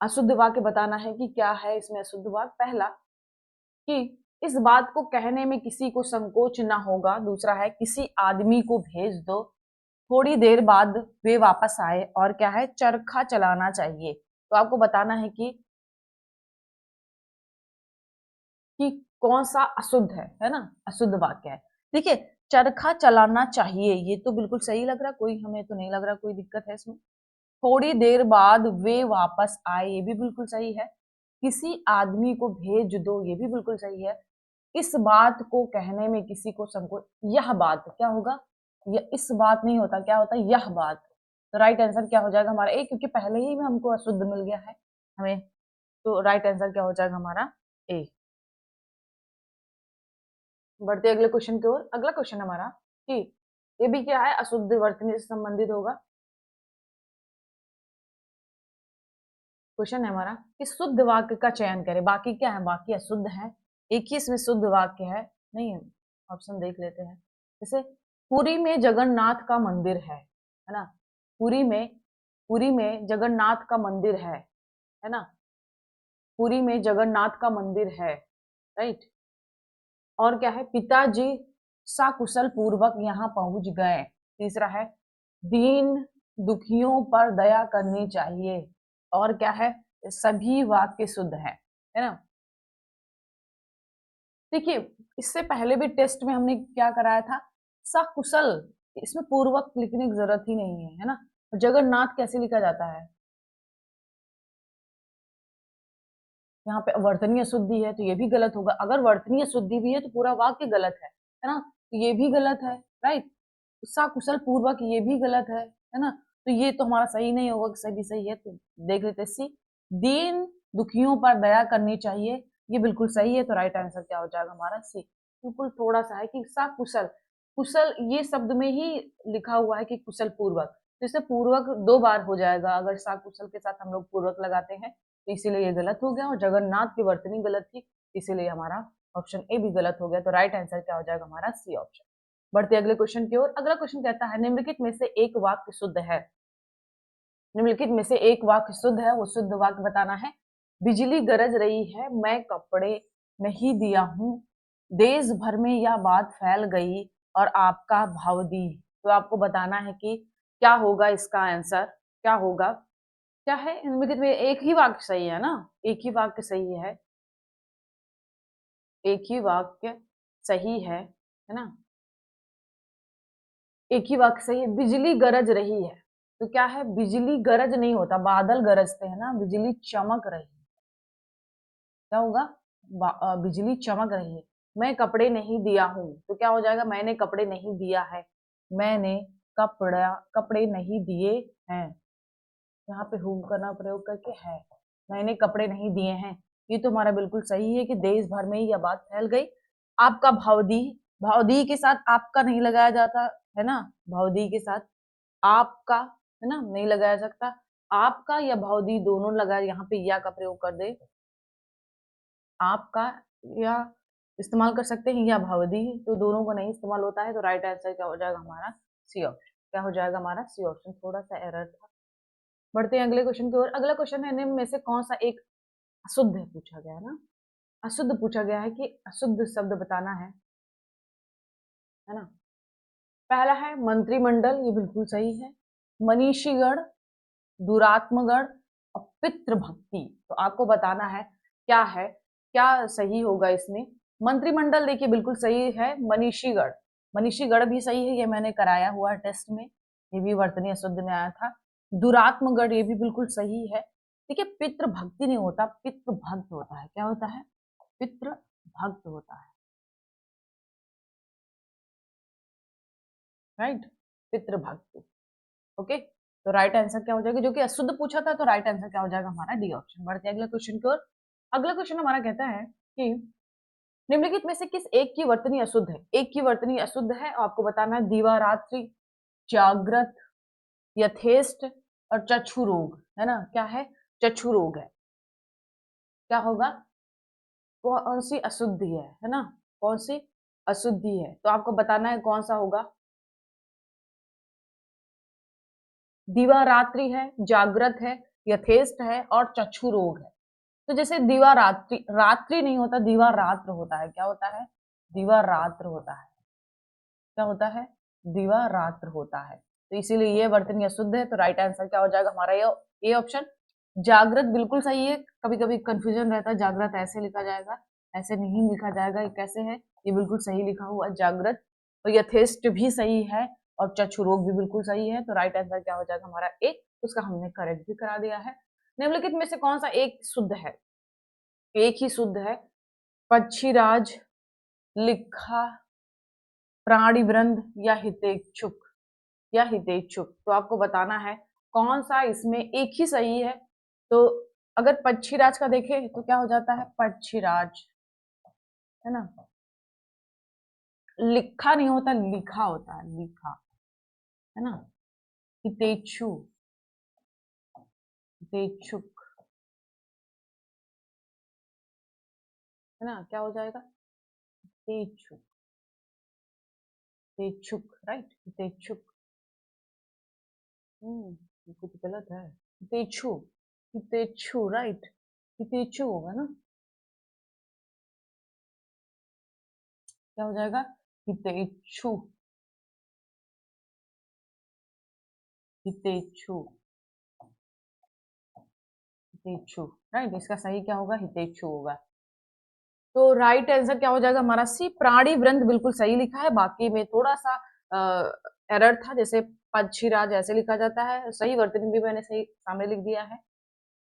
अशुद्ध वाक्य बताना है कि क्या है इसमें अशुद्ध वाक्य। पहला, कि इस बात को कहने में किसी को संकोच ना होगा। दूसरा है, किसी आदमी को भेज दो, थोड़ी देर बाद वे वापस आए, और क्या है, चरखा चलाना चाहिए। तो आपको बताना है कि कौन सा अशुद्ध है ना, अशुद्ध वाक्य है। देखिए, चरखा चलाना चाहिए, ये तो बिल्कुल सही लग रहा, कोई हमें तो नहीं लग रहा कोई दिक्कत है इसमें। थोड़ी देर बाद वे वापस आए, ये भी बिल्कुल सही है। किसी आदमी को भेज दो, ये भी बिल्कुल सही है। इस बात को कहने में किसी को संकोच, यह बात क्या होगा, यह इस बात नहीं होता, क्या होता है, यह बात। तो राइट आंसर क्या हो जाएगा हमारा, ए, क्योंकि पहले ही में हमको अशुद्ध मिल गया है हमें। तो राइट आंसर क्या हो जाएगा हमारा, ए। बढ़ते अगले क्वेश्चन की ओर। अगला क्वेश्चन हमारा कि ये भी क्या है, अशुद्ध वर्तनी से संबंधित होगा। क्वेश्चन है हमारा कि शुद्ध वाक्य का चयन करें। बाकी क्या है, बाकी अशुद्ध है, एक ही इसमें शुद्ध वाक्य है, नहीं है। ऑप्शन देख लेते हैं। जैसे पुरी में जगन्नाथ का मंदिर है ना। पुरी में पुरी में जगन्नाथ का मंदिर है ना। पुरी में जगन्नाथ का मंदिर है, राइट। और क्या है, पिताजी सकुशल पूर्वक यहाँ पहुंच गए। तीसरा है, दीन दुखियों पर दया करनी चाहिए। और क्या है, सभी वाक्य शुद्ध है ना। देखिए, इससे पहले भी टेस्ट में हमने क्या कराया था, सकुशल, इसमें पूर्वक लिखने की जरूरत ही नहीं है, है ना। जगन्नाथ कैसे लिखा जाता है? यहाँ पे वर्तनीय शुद्धि है तो ये भी गलत होगा। अगर वर्तनीय शुद्धि भी है तो पूरा वाक्य गलत है ना, तो ये भी गलत है, राइट। सकुशल पूर्वक ये भी गलत है ना, तो ये तो हमारा सही नहीं होगा कि सही सही है। तो देख लेते सी, दीन दुखियों पर दया करनी चाहिए, ये बिल्कुल सही है। तो राइट आंसर क्या हो जाएगा हमारा? सी। बिल्कुल थोड़ा सा है कि सकुशल, कुशल ये शब्द में ही लिखा हुआ है कि कुशल पूर्वक, तो इसे पूर्वक 2 बार हो जाएगा अगर सकुशल के साथ हम लोग पूर्वक लगाते हैं, तो इसीलिए ये गलत हो गया। और जगन्नाथ की वर्तनी गलत थी, इसीलिए हमारा ऑप्शन ए भी गलत हो गया। तो राइट आंसर क्या हो जाएगा हमारा? C option. बढ़ते अगले क्वेश्चन की ओर। अगला क्वेश्चन कहता है निम्नलिखित में से एक वाक्य शुद्ध है। निम्नलिखित में से एक वाक्य शुद्ध है, वो शुद्ध वाक्य बताना है। बिजली गरज रही है, मैं कपड़े नहीं दिया हूं, देश भर में यह बात फैल गई और आपका भाव दी। तो आपको बताना है कि क्या होगा इसका आंसर, क्या होगा, क्या है। निम्नलिखित में एक ही वाक्य सही है ना, एक ही वाक्य सही है, एक ही वाक्य सही है ना, एक ही वाक्य सही है। बिजली गरज रही है, तो क्या है? बिजली गरज नहीं होता, बादल गरजते हैं ना, बिजली चमक रही है। क्या होगा? बिजली चमक रही है। मैं कपड़े नहीं दिया हूं, तो क्या हो जाएगा? मैंने कपड़े नहीं दिया है, मैंने कपड़े नहीं दिए हैं। यहाँ पे हूं करना प्रयोग करके है, मैंने कपड़े नहीं दिए हैं। ये तो हमारा बिल्कुल सही है कि देश भर में ही यह बात फैल गई। आपका भावदी, भावदी के साथ आपका नहीं लगाया जाता है ना, भावदी के साथ आपका है ना नहीं लगाया सकता। आपका या भावदी दोनों लगा, यहाँ पे या का प्रयोग कर दे, आपका या इस्तेमाल कर सकते हैं या भावदी, तो दोनों को नहीं इस्तेमाल होता है। तो राइट आंसर क्या हो जाएगा हमारा? C option. क्या हो जाएगा हमारा? C option. थोड़ा सा एरर था। बढ़ते हैं अगले क्वेश्चन की ओर। अगला क्वेश्चन है निम्न में से कौन सा एक अशुद्ध है, पूछा गया है ना, अशुद्ध पूछा गया है कि अशुद्ध शब्द बताना है ना। पहला है मंत्रिमंडल, ये बिल्कुल सही है। मनीषीगण, दुरात्मगण और पितृभक्ति, तो आपको बताना है क्या है, क्या सही होगा इसमें। मंत्रिमंडल देखिए बिल्कुल सही है। मनीषीगण, मनीषीगण भी सही है, ये मैंने कराया हुआ टेस्ट में, ये भी वर्तनीय शुद्ध में आया था। दुरात्मगण ये भी बिल्कुल सही है। ठीक है, पितृभक्ति नहीं होता, पितृभक्त होता है। क्या होता है? पितृभक्त होता है, राइट, पितृभक्त। ओके, तो राइट आंसर क्या हो जाएगा? जो कि अशुद्ध पूछा था, तो राइट आंसर क्या हो जाएगा हमारा? D option. बढ़ते हैं अगले क्वेश्चन की ओर। अगला क्वेश्चन हमारा कहता है कि निम्नलिखित में से किस एक की वर्तनी अशुद्ध है? एक की वर्तनी अशुद्ध है, आपको बताना है। दिवारात्रि, जागृत, यथेष्ट और चक्षु रोग, है ना। क्या है? चक्षु रोग है। क्या होगा? कौन सी अशुद्धि है ना, कौन सी अशुद्धि है, तो आपको बताना है कौन सा होगा। दिवारात्रि है, जागृत है, यथेष्ट है और चक्षु रोग है। तो जैसे दिवारात्रि, रात्रि नहीं होता, दिवारात्र होता है। क्या होता है? दिवारात्र होता है। क्या होता है? दिवारात्र होता है। तो इसीलिए ये वर्तनी अशुद्ध है। तो राइट आंसर क्या हो जाएगा हमारा? ये ऑप्शन। जागृत बिल्कुल सही है, कभी कभी कंफ्यूजन रहता है, जागृत ऐसे लिखा जाएगा, ऐसे नहीं लिखा जाएगा, ये कैसे है? ये बिल्कुल सही लिखा हुआ जागृत। और यथेष्ट भी सही है और चक्षु रोग भी बिल्कुल सही है। तो राइट आंसर क्या हो जाएगा हमारा? एक, उसका हमने करेक्ट भी करा दिया है। निम्नलिखित में से कौन सा एक शुद्ध है? एक ही शुद्ध है। पक्षीराज, लिखा, प्राणिवृंद या हितेच्छुक, या हितेच्छुक, तो आपको बताना है कौन सा इसमें एक ही सही है। तो अगर पक्षीराज का देखें तो क्या हो जाता है? पक्षीराज, है ना। लिखा नहीं होता, लिखा होता है, लिखा, है ना। हितेच्छु, हितेच्छुक, है ना। क्या हो जाएगा? हितेच्छुक, हितेच्छुक, राइट, हितेच्छुक। ये कुछ गलत है। हितेच्छु, हितेच्छु, राइट, हितेच्छु होगा ना। क्या हो जाएगा? हितेच्छु, हितेच्छु, हितेच्छु, राइट। इसका सही क्या होगा? हितेच्छु होगा। तो राइट आंसर क्या हो जाएगा हमारा? सी, प्राणी वृंद बिल्कुल सही लिखा है। बाकी में थोड़ा सा एरर था, जैसे पक्षीराज ऐसे लिखा जाता है, सही वर्तनी भी मैंने सही सामने लिख दिया है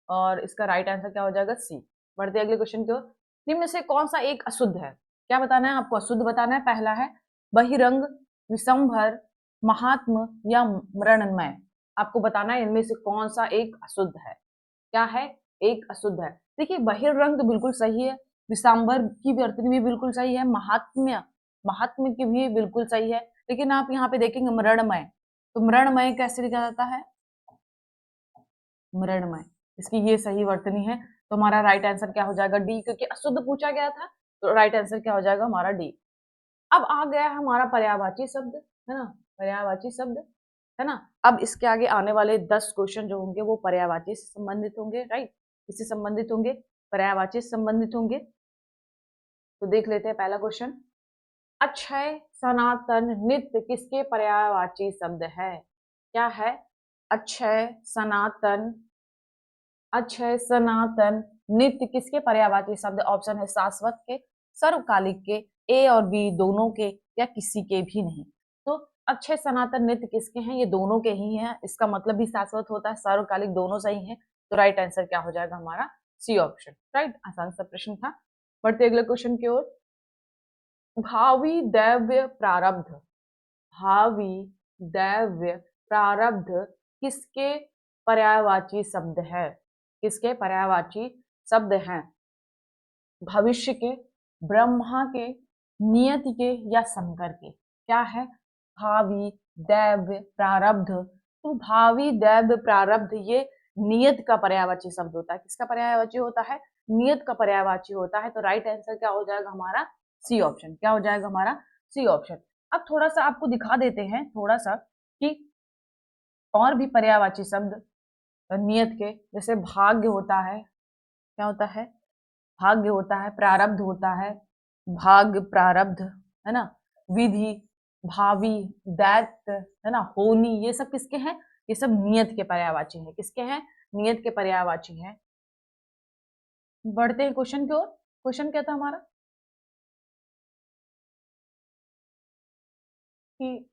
और इसका राइट आंसर क्या हो जाएगा, सी। बढ़ते अगले क्वेश्चन की ओर। निम्न में से कौन सा एक अशुद्ध है? क्या बताना है आपको? अशुद्ध बताना है। पहला है बहिरंग, विषमभर, महात्म या मृण्मय। आपको बताना है इनमें से कौन सा एक अशुद्ध है। क्या है? एक अशुद्ध है। देखिए बहिर्रंग तो बिल्कुल सही है, विषांबर की वर्तनी भी बिल्कुल सही है, महात्म्य महात्म्य की भी बिल्कुल सही है, लेकिन आप यहाँ पे देखेंगे मृण्मय, तो मृण्मय कैसे लिखा जाता है? मृण्मय, इसकी ये सही वर्तनी है। तो हमारा राइट आंसर क्या हो जाएगा? डी, क्योंकि अशुद्ध पूछा गया था, तो राइट आंसर क्या हो जाएगा हमारा? डी। अब आ गया है हमारा पर्यायवाची शब्द, है ना, पर्यायवाची शब्द, है ना। अब इसके आगे आने वाले 10 क्वेश्चन जो होंगे वो पर्यायवाची से संबंधित होंगे, राइट, इससे संबंधित होंगे, पर्यायवाची से संबंधित होंगे। तो देख लेते हैं पहला क्वेश्चन। अक्षय, सनातन, नित्य किसके पर्यायवाची शब्द है? क्या है? अक्षय, सनातन, अक्षय, सनातन, नित्य किसके पर्यायवाची शब्द? ऑप्शन है शाश्वत के, सर्वकालिक के, ए और बी दोनों के, या किसी के भी नहीं। तो अक्षय, सनातन, नित्य किसके हैं? ये दोनों के ही हैं। इसका मतलब भी शाश्वत होता है, सर्वकालिक दोनों सही है। तो राइट आंसर क्या हो जाएगा हमारा? C option, right. आसान सा प्रश्न था। बढ़ते अगले क्वेश्चन की ओर। भावी दैव्य प्रारब्ध, भावी दैव्य प्रारब्ध किसके पर्यायवाची शब्द है? किसके पर्यायवाची शब्द हैं? भविष्य के, ब्रह्मा के, नियति के, या शंकर के? क्या है? भावी दैव्य प्रारब्ध। तो भावी दैव्य प्रारब्ध ये नियत का पर्यायवाची शब्द होता है। किसका पर्यायवाची होता है? नियत का पर्यायवाची होता है। तो राइट आंसर क्या हो जाएगा हमारा? C option. क्या हो जाएगा हमारा? C option. अब थोड़ा सा आपको दिखा देते हैं थोड़ा सा कि और भी पर्यायवाची शब्द नियत के, जैसे भाग्य होता है। क्या होता है? भाग्य होता है, प्रारब्ध होता है, भाग्य, प्रारब्ध, है ना, विधि, भावी, दैत्य, है ना, होनी, ये सब किसके हैं? ये सब नियत के पर्यायवाची हैं। किसके हैं? नियत के पर्यायवाची हैं। बढ़ते हैं क्वेश्चन की ओर। क्वेश्चन क्या था हमारा कि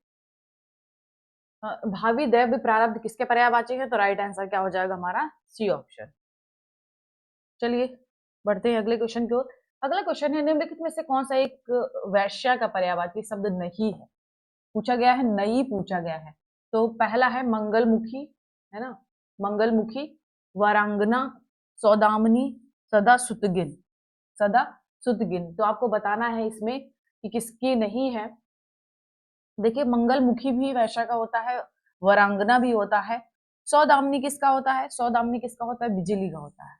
भावी दैव्य प्रारब्ध किसके पर्यायवाची है? तो राइट आंसर क्या हो जाएगा हमारा? C option. चलिए बढ़ते हैं अगले क्वेश्चन की ओर। अगला क्वेश्चन है निम्नलिखित में से कौन सा एक वैश्या का पर्यायवाची शब्द नहीं है? पूछा गया है, नहीं पूछा गया है। तो पहला है मंगलमुखी, है ना, मंगलमुखी, वरांगना, सौदामनी, सदा सुतगिन, सदा सुतगिन। तो आपको बताना है इसमें कि किसकी नहीं है। देखिए मंगलमुखी भी वैश्या का होता है, वरांगना भी होता है। सौदामनी किसका होता है? सौदामनी किसका होता है? बिजली का होता है।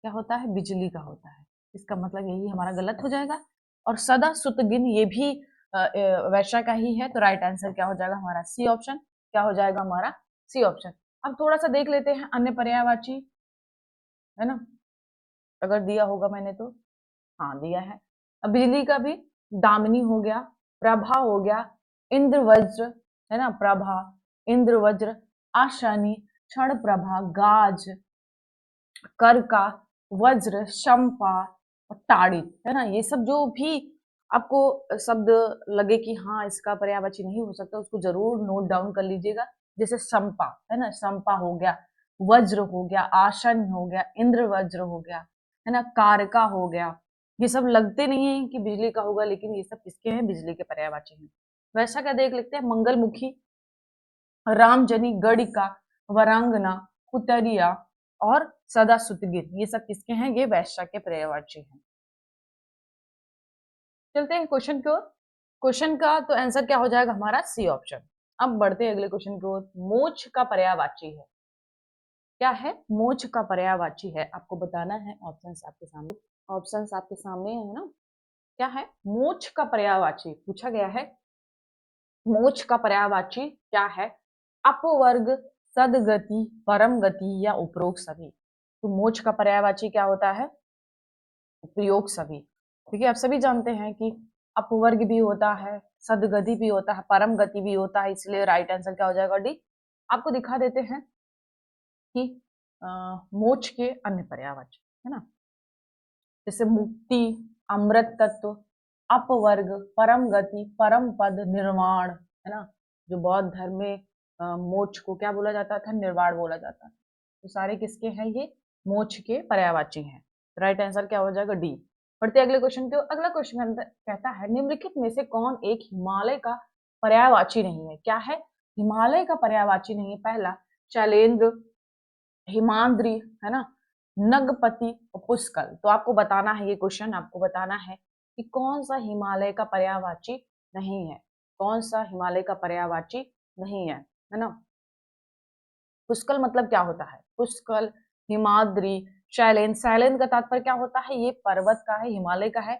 क्या होता है? बिजली का होता है। इसका मतलब यही हमारा गलत हो जाएगा। और सदा सुतगिन ये भी वैश्या का ही है। तो राइट आंसर क्या हो जाएगा हमारा? C option. क्या हो जाएगा हमारा? C option. अब थोड़ा सा देख लेते हैं अन्य पर्यायवाची, है ना, अगर दिया होगा मैंने तो। हाँ दिया है। अब बिजली का भी दामिनी हो गया, प्रभा हो गया, इंद्र वज्र, है ना, प्रभा, इंद्र वज्र, आशानी, क्षण प्रभा, गाज, कर्का, वज्र, शंपा और ताड़ित, है ना। ये सब जो भी आपको शब्द लगे कि हाँ इसका पर्यायवाची नहीं हो सकता, उसको जरूर नोट डाउन कर लीजिएगा। जैसे संपा, है ना, संपा हो गया, वज्र हो गया, आसन हो गया, इंद्र वज्र हो गया, है ना, कारका हो गया। ये सब लगते नहीं है कि बिजली का होगा, लेकिन ये सब किसके हैं? बिजली के पर्यायवाची हैं। वैसा क्या देख लेते हैं। मंगलमुखी, रामजनी, गणिका, वरांगना, कुतरिया और सदा सुतगिर, ये सब किसके हैं? ये वैश्या के पर्यायवाची हैं। चलते हैं क्वेश्चन की ओर। क्वेश्चन का तो आंसर क्या हो जाएगा हमारा? C option. अब बढ़ते हैं अगले क्वेश्चन की ओर। मोक्ष का पर्यायवाची है। क्या है? मोक्ष का पर्यायवाची है, आपको बताना है। ऑप्शंस आपके सामने, ऑप्शंस आपके सामने है ना। क्या है? मोक्ष का पर्यायवाची पूछा गया है। मोक्ष का पर्यायवाची क्या है? अपवर्ग, सदगति, परम गति या उपरोक्त सभी। तो मोक्ष का पर्यायवाची क्या होता है? उपयोग सभी। क्योंकि आप सभी जानते हैं कि अपवर्ग भी होता है, सदगति भी होता है, परम गति भी होता है, इसलिए राइट आंसर क्या हो जाएगा? डी। आपको दिखा देते हैं कि मोक्ष के अन्य पर्यायवाची, है ना, जैसे मुक्ति, अमृत तत्व, अपवर्ग, परम गति, परम पद, निर्वाण, है ना, जो बौद्ध धर्म में मोक्ष को क्या बोला जाता था, निर्वाण बोला जाता था। तो सारे किसके हैं, ये मोक्ष के पर्यायवाची हैं। राइट आंसर क्या हो जाएगा, डी। बढ़ते अगले क्वेश्चन के। अगला क्वेश्चन कहता है निम्नलिखित में से कौन एक हिमालय का पर्यायवाची नहीं है। क्या है, हिमालय का पर्यायवाची नहीं है। पहला शैलेंद्र, हिमाद्री, है ना, नगपति और पुष्कर। तो आपको बताना है, ये क्वेश्चन आपको बताना है कि कौन सा हिमालय का पर्यायवाची नहीं है, कौन सा हिमालय का पर्यायवाची नहीं है ना। पुष्कर मतलब क्या होता है, पुष्कर, हिमाद्री, शैलेंद्र। शैलेंद्र का तात्पर्य क्या होता है, ये पर्वत का है, हिमालय का है।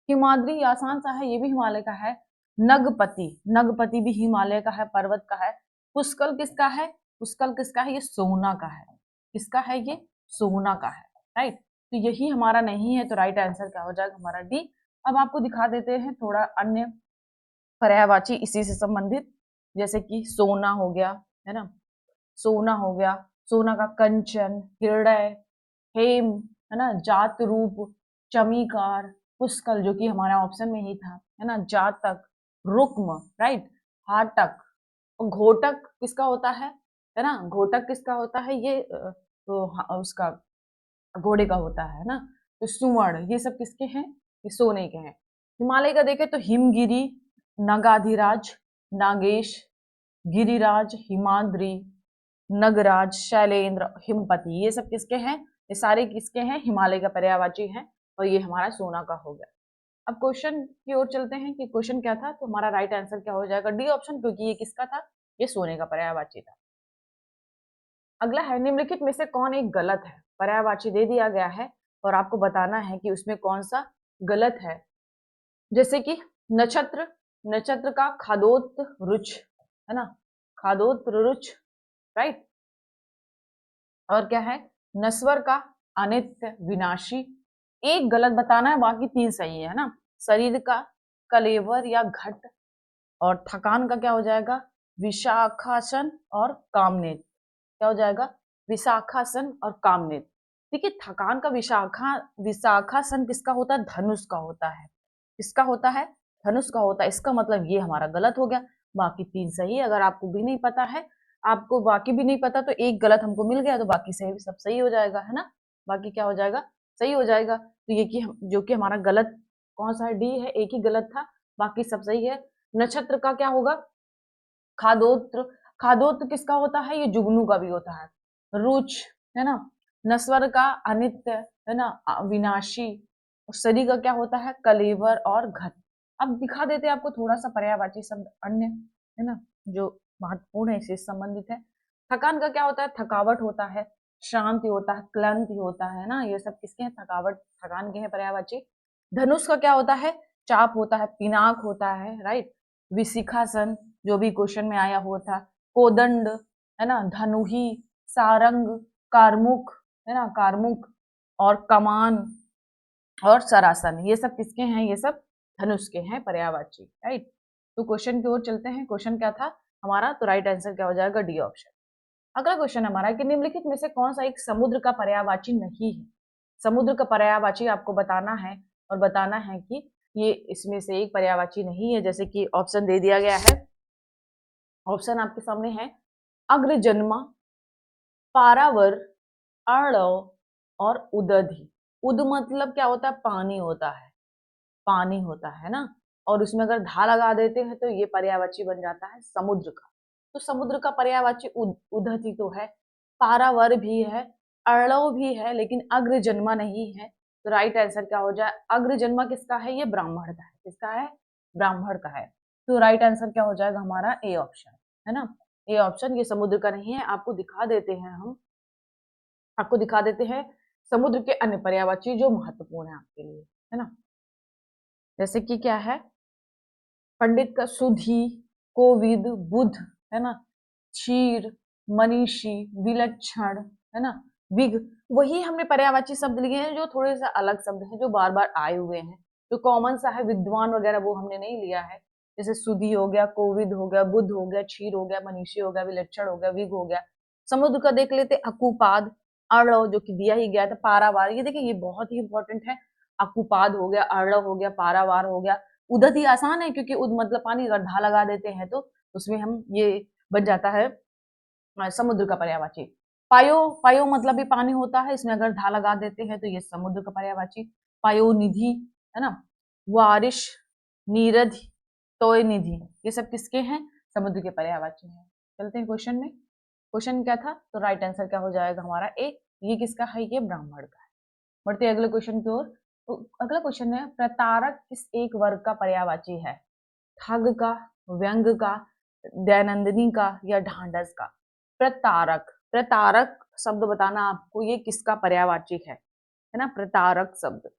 हिमाद्री आसान सा है, ये भी हिमालय का है। नगपति, नगपति भी हिमालय का है, पर्वत का है। पुष्कर किसका है, पुष्कर किसका है, ये सोना का है। किसका है, ये सोना का है। राइट, तो यही हमारा नहीं है, तो राइट आंसर क्या हो जाएगा हमारा डी। अब आपको दिखा देते हैं थोड़ा अन्य पर्यायवाची इसी से संबंधित, जैसे कि सोना हो गया, है ना, सोना हो गया, सोना का कंचन, हृदय, हेम, है ना, जात रूप, चमीकार, पुष्कर जो कि हमारा ऑप्शन में ही था, है ना, जातक, रुक्म, राइट, हाटक। और घोटक किसका होता है ना, घोटक किसका होता है, ये तो उसका घोड़े का होता है ना। तो सुवर्ण, ये सब किसके हैं, ये सोने के हैं। हिमालय का देखें तो हिमगिरी, नगाधिराज, नागेश, गिरिराज, हिमाद्री, नगराज, शैलेंद्र, हिमपति, ये सब किसके हैं, ये सारे किसके हैं, हिमालय का पर्यायवाची हैं। और ये हमारा सोना का हो गया। अब क्वेश्चन की ओर चलते हैं कि क्वेश्चन क्या था, तो हमारा राइट आंसर क्या हो जाएगा, डी ऑप्शन, क्योंकि ये किसका था, ये सोने का पर्यायवाची था। अगला है निम्नलिखित में से कौन एक गलत है। पर्यायवाची दे दिया गया है और आपको बताना है कि उसमें कौन सा गलत है। जैसे कि नक्षत्र, नक्षत्र का खादोत रुच, है ना, खादोत रुच, राइट। और क्या है, नस्वर का अनित्य विनाशी। एक गलत बताना है, बाकी तीन सही है ना। शरीर का कलेवर या घट। और थकान का क्या हो जाएगा, विशाखासन और कामनेत। क्या हो जाएगा, विशाखासन और कामनेत। देखिए थकान का विशाखासन किसका होता है, धनुष का होता है। किसका होता है, धनुष का होता है। इसका मतलब ये हमारा गलत हो गया, बाकी तीन सही है। अगर आपको भी नहीं पता है, आपको बाकी भी नहीं पता, तो एक गलत हमको मिल गया, तो बाकी सही सब सही हो जाएगा, है ना। बाकी क्या हो जाएगा, सही हो जाएगा। तो ये कि जो कि हमारा गलत कौन सा है, डी है, एक ही गलत था, बाकी सब सही है। नक्षत्र का क्या होगा, खादोत्र। खादोत्र किसका होता है, ये जुगनू का भी होता है। रुच, है ना, नस्वर का अनित्य, है ना, विनाशी। और शरीर का क्या होता है, कलेवर और घट। अब दिखा देते हैं आपको थोड़ा सा पर्यायवाची शब्द अन्य, है ना, जो महत्वपूर्ण है, इससे संबंधित है। थकान का क्या होता है, थकावट होता है, शांति होता है, क्लांति होता है ना, ये सब किसके हैं, थकावट, थकान के हैं पर्यायवाची। धनुष का क्या होता है, चाप होता है, पिनाक होता है, राइट। विशिखासन जो भी क्वेश्चन में आया हुआ था, कोदंड, है ना, धनुही, सारंग, कारमुक, है ना, कारमुक, और कमान और सरासन, ये सब किसके हैं, ये सब धनुष के हैं पर्यायवाची, राइट। तो क्वेश्चन की ओर चलते हैं। क्वेश्चन क्या था हमारा, तो राइट आंसर क्या हो जाएगा, डी ऑप्शन। अगला क्वेश्चन हमारा कि निम्नलिखित में से कौन सा एक समुद्र का पर्यायवाची नहीं है। समुद्र का पर्यायवाची आपको बताना है और बताना है कि ये इसमें से एक पर्यायवाची नहीं है। जैसे कि ऑप्शन दे दिया गया है, ऑप्शन आपके सामने है, अग्रजन्मा, पारावर, आड़व और उदधि। उद मतलब क्या होता है, पानी होता है, पानी होता है ना। और उसमें अगर धा लगा देते हैं तो ये पर्यायवाची बन जाता है समुद्र का। तो समुद्र का पर्यायवाची उदधि तो है, पारावर भी है, अड़व भी है, लेकिन अग्रजन्मा नहीं है। तो राइट आंसर क्या हो जाए, अग्रजन्मा किसका है, ये ब्राह्मण का है। किसका है, ब्राह्मण का है। तो राइट आंसर क्या हो जाएगा हमारा, ए ऑप्शन, है ना। ए ऑप्शन, ये समुद्र का नहीं है। आपको दिखा देते हैं हम, आपको दिखा देते हैं समुद्र के अन्य पर्यायवाची जो महत्वपूर्ण है आपके लिए, है ना। जैसे कि क्या है, पंडित का सुधी, कोविद, बुध, है ना, क्षीर, मनीषी, विलक्षण, है ना, विघ। वही हमने पर्यायवाची शब्द लिए हैं जो थोड़े से अलग शब्द हैं, जो बार बार आए हुए हैं, जो कॉमन सा है, विद्वान वगैरह वो हमने नहीं लिया है। जैसे सुधी हो गया, कोविद हो गया, बुध हो गया, क्षीर हो गया, मनीषी हो गया, विलक्षण हो गया, विघ हो गया। समुद्र का देख लेते, अकुपाद, अड़व जो कि दिया ही गया था, पारावार, ये देखिए ये बहुत ही इंपॉर्टेंट है। अकुपाद हो गया, अड़व हो गया, पारावार हो गया। उदधि आसान है क्योंकि उद मतलब पानी, अगर धा लगा देते हैं तो उसमें हम ये बन जाता है समुद्र का पर्यायवाची। पायो, पायो मतलब भी पानी होता है, इसमें अगर धा लगा देते हैं तो ये समुद्र का पर्यायवाची। पायोनिधि है ना, वारिश, नीरद, तोय निधि, ये सब किसके हैं? समुद्र के पर्यायवाची हैं। चलते हैं क्वेश्चन में। क्वेश्चन क्या था? तो राइट आंसर क्या हो जाएगा हमारा? ए। ये किसका है? ये ब्राह्मण का है। बढ़ते हैं अगले क्वेश्चन की ओर। तो अगला क्वेश्चन है, प्रतारक किस एक वर्ग का पर्यायवाची है? ठग का, व्यंग का, दैनंदिनी का या ढांढस का? प्रतारक, प्रतारक शब्द बताना आपको, ये किसका पर्यायवाची है ना? प्रतारक शब्द,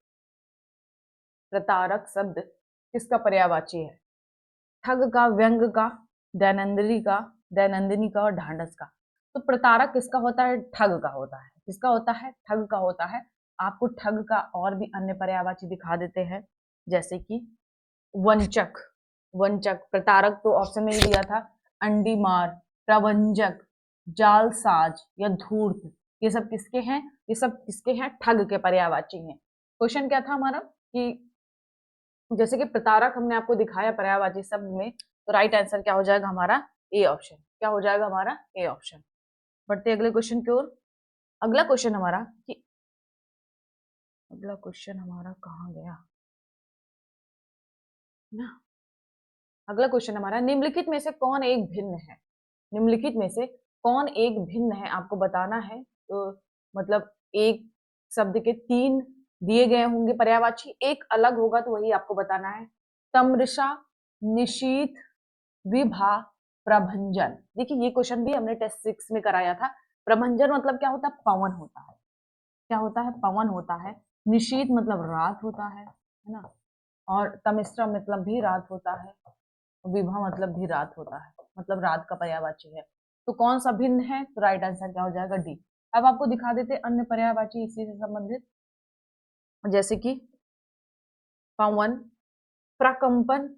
प्रतारक शब्द किसका पर्यायवाची है? ठग का, व्यंग का, दैनंदिनी का और ढांढस का। तो प्रतारक किसका होता है? ठग का होता है। किसका होता है? ठग का होता है। आपको ठग का और भी अन्य पर्यायवाची दिखा देते हैं, जैसे कि वंचक, वंचक। प्रतारक तो ऑप्शन में ही दिया था, अंडीमार, प्रवंचक, जालसाज या धूर्त, ये सब किसके हैं? ये सब किसके हैं? ठग के पर्यायवाची हैं। क्वेश्चन क्या था हमारा कि जैसे कि प्रतारक हमने आपको दिखाया पर्यायवाची शब्द में, तो राइट आंसर क्या हो जाएगा हमारा? A option. क्या हो जाएगा हमारा? A option. बढ़ते अगले क्वेश्चन की ओर। अगला क्वेश्चन हमारा कि अगला क्वेश्चन हमारा कहाँ गया ना? अगला क्वेश्चन हमारा, निम्नलिखित में से कौन एक भिन्न है? निम्नलिखित में से कौन एक भिन्न है, आपको बताना है। तो मतलब एक शब्द के तीन दिए गए होंगे पर्यायवाची, एक अलग होगा तो वही आपको बताना है। तमृषा, निशीथ, विभा, प्रभंजन। देखिए ये क्वेश्चन भी हमने टेस्ट 6 में कराया था। प्रभंजन मतलब क्या होता है? पवन होता है। क्या होता है? पवन होता है। निशीथ मतलब रात होता है ना? और तमिश्रा मतलब भी रात होता है। विभा मतलब भी रात होता है, मतलब रात का पर्यायवाची है। तो कौन सा भिन्न है? तो राइट आंसर क्या हो जाएगा? डी। अब आपको दिखा देते अन्य पर्यायवाची इसी से संबंधित, जैसे कि पवन, प्रकंपन,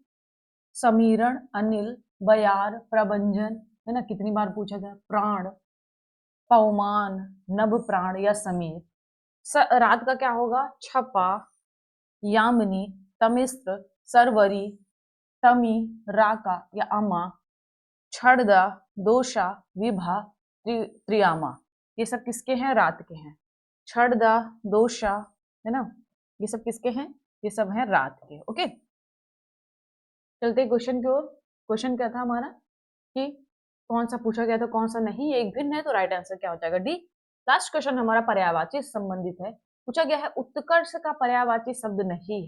समीरण, अनिल, बयार, प्रभंजन, है ना? कितनी बार पूछा गया। प्राण, पवमान, नभ प्राण या समीर। रात का क्या होगा? छपा, यामिनी, तमिस्र, सरवरी, तमी, राका या अमा, छड़दा, दोषा, विभा, त्रियामा, ये सब किसके हैं? रात के हैं। छड़दा, दोषा, है ना, ये सब किसके हैं? ये सब हैं रात के। ओके, चलते क्वेश्चन की ओर। क्वेश्चन क्या था हमारा कि कौन सा पूछा गया था, कौन सा नहीं, एक भिन्न है, तो राइट आंसर क्या हो जाएगा? डी। लास्ट क्वेश्चन हमारा पर्यायवाची संबंधित है। पूछा गया है उत्कर्ष का पर्यायवाची शब्द नहीं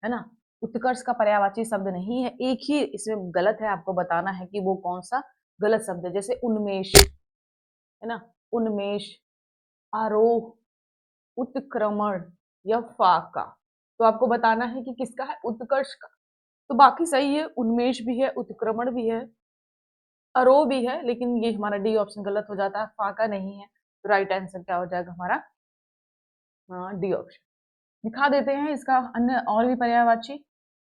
है ना? उत्कर्ष का पर्यायवाची शब्द नहीं है, एक ही इसमें गलत है, आपको बताना है कि वो कौन सा गलत शब्द है। जैसे उन्मेष, है ना, उन्मेष, आरोह, उत्क्रमण या फाका। तो आपको बताना है कि किसका है? उत्कर्ष का। तो बाकी सही है, उन्मेष भी है, उत्क्रमण भी है, अरोह भी है, लेकिन ये हमारा डी ऑप्शन गलत हो जाता है, फाका नहीं है। तो राइट आंसर क्या हो जाएगा हमारा? हाँ, डी ऑप्शन। दिखा देते हैं इसका अन्य और भी पर्यायवाची।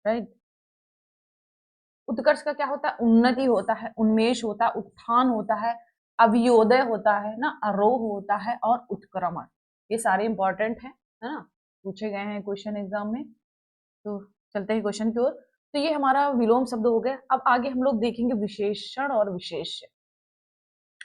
राइट, उत्कर्ष का क्या होता है? उन्नति होता है, उन्मेष होता है, उत्थान होता है, अभियोदय होता है ना, आरोह होता है और उत्क्रमण। ये सारे इंपॉर्टेंट है ना, पूछे गए हैं क्वेश्चन एग्जाम में। तो चलते हैं क्वेश्चन की ओर। तो ये हमारा विलोम शब्द हो गया। अब आगे हम लोग देखेंगे विशेषण और विशेष्य।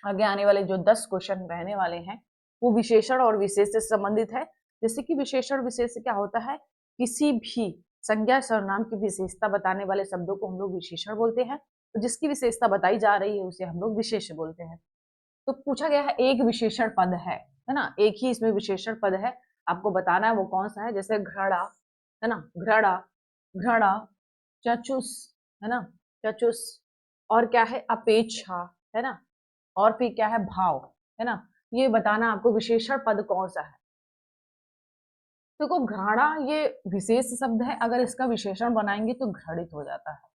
आगे आने वाले जो 10 क्वेश्चन रहने वाले हैं वो विशेषण और विशेष से संबंधित है। जैसे कि विशेषण विशेष क्या होता है? किसी भी संज्ञा सर्वनाम की विशेषता बताने वाले शब्दों को हम लोग विशेषण बोलते हैं, तो जिसकी विशेषता बताई जा रही है उसे हम लोग विशेष्य बोलते हैं। तो पूछा गया है एक विशेषण पद है ना, एक ही इसमें विशेषण पद है, आपको बताना है वो कौन सा है। जैसे घड़ा, है ना, घड़ा, घड़ा, चचुस, है ना, चचुस, और क्या है? अपेक्षा, है ना, और फिर क्या है? भाव, है ना। ये बताना आपको विशेषण पद कौन सा है। देखो घड़ा ये विशेष शब्द है, अगर इसका विशेषण बनाएंगे तो घृणित हो जाता है।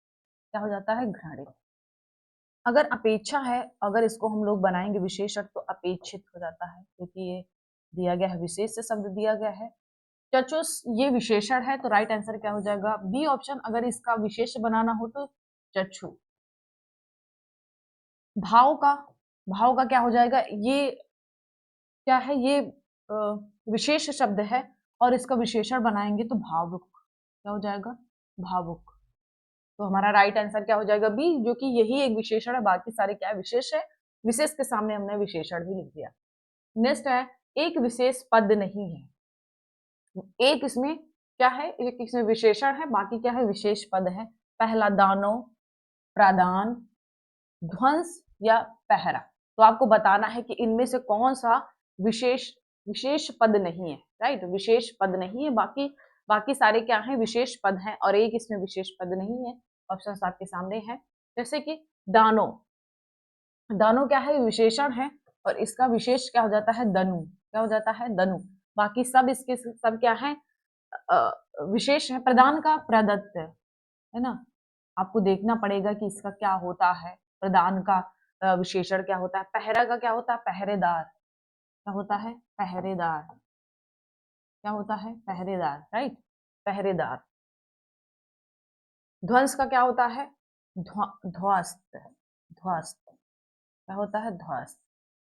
क्या हो जाता है? घृणित। अगर अपेक्षा है, अगर इसको हम लोग बनाएंगे विशेषण तो अपेक्षित हो जाता है, क्योंकि ये दिया गया है, विशेष शब्द दिया गया है। चचुस ये विशेषण है, तो राइट आंसर क्या हो जाएगा? B option. अगर इसका विशेष बनाना हो तो चक्षु। भाव का, भाव का क्या हो जाएगा? ये क्या है? ये विशेष शब्द है और इसका विशेषण बनाएंगे तो भावुक। क्या हो जाएगा? भावुक। तो हमारा राइट आंसर क्या हो जाएगा बी, जो कि यही एक विशेषण है, बाकी सारे क्या है विशेष है। विशेष के सामने हमने विशेषण भी लिख दिया। नेक्स्ट है एक विशेष पद नहीं है। एक इसमें क्या है, एक इसमें विशेषण है, बाकी क्या है विशेष पद है। पहला दानो, प्रदान, ध्वंस या पहरा। तो आपको बताना है कि इनमें से कौन सा विशेष विशेष पद नहीं है, राइट, विशेष पद नहीं है, बाकी बाकी सारे क्या हैं विशेष पद हैं, और एक इसमें विशेष पद नहीं है। ऑप्शन आपके सामने है, जैसे कि दानो, दानो क्या है विशेषण है, और इसका विशेष क्या हो जाता है दनु, क्या हो जाता है दनु। बाकी सब इसके सब क्या है विशेष है। प्रदान का प्रदत्त है ना, आपको देखना पड़ेगा कि इसका क्या होता है। प्रदान का विशेषण क्या होता है, पहरा का क्या होता है पहरेदार, क्या होता है पहरेदार, क्या होता है पहरेदार, राइट, पहरेदार। ध्वंस का क्या होता है ध्वस्त, ध्वस्त, क्या होता है ध्वस्त,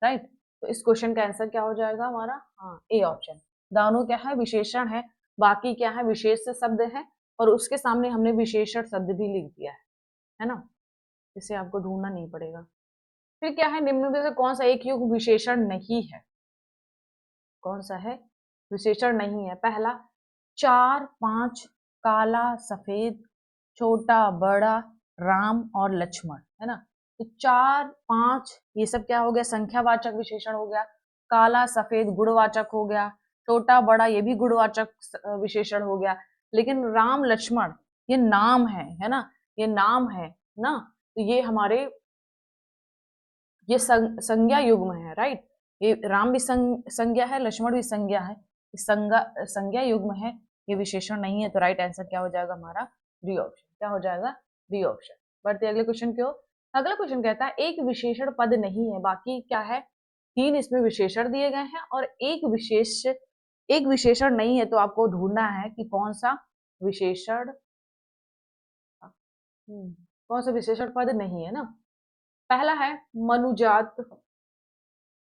राइट। तो इस क्वेश्चन का आंसर क्या हो जाएगा हमारा, हाँ ए ऑप्शन। दानो क्या है विशेषण है, बाकी क्या है विशेष शब्द है, और उसके सामने हमने विशेषण शब्द भी लिख दिया है ना, इसे आपको ढूंढना नहीं पड़ेगा। फिर क्या है निम्न में से कौन सा एक युग विशेषण नहीं है, कौन सा है विशेषण नहीं है। पहला 4 5, काला सफेद, छोटा बड़ा, राम और लक्ष्मण, है ना। तो 4 5 ये सब क्या हो गया संख्यावाचक विशेषण हो गया, काला सफेद गुणवाचक हो गया, छोटा बड़ा ये भी गुणवाचक विशेषण हो गया, लेकिन राम लक्ष्मण ये नाम है ना, ये नाम है ना, तो ये हमारे ये संज्ञा युग्म है, राइट। ये राम भी संज्ञा है, लक्ष्मण भी संज्ञा है, संज्ञा युग्म है, ये विशेषण नहीं है। तो राइट आंसर क्या हो जाएगा हमारा डी ऑप्शन, क्या हो जाएगा डी ऑप्शन। बढ़ते अगले क्वेश्चन की ओर। अगला क्वेश्चन कहता है एक विशेषण पद नहीं है, बाकी क्या है 3 इसमें विशेषण दिए गए हैं और एक विशेषण नहीं है। तो आपको ढूंढना है कि कौन सा विशेषण कौन सा विशेषण पद नहीं है ना। पहला है मनुजात,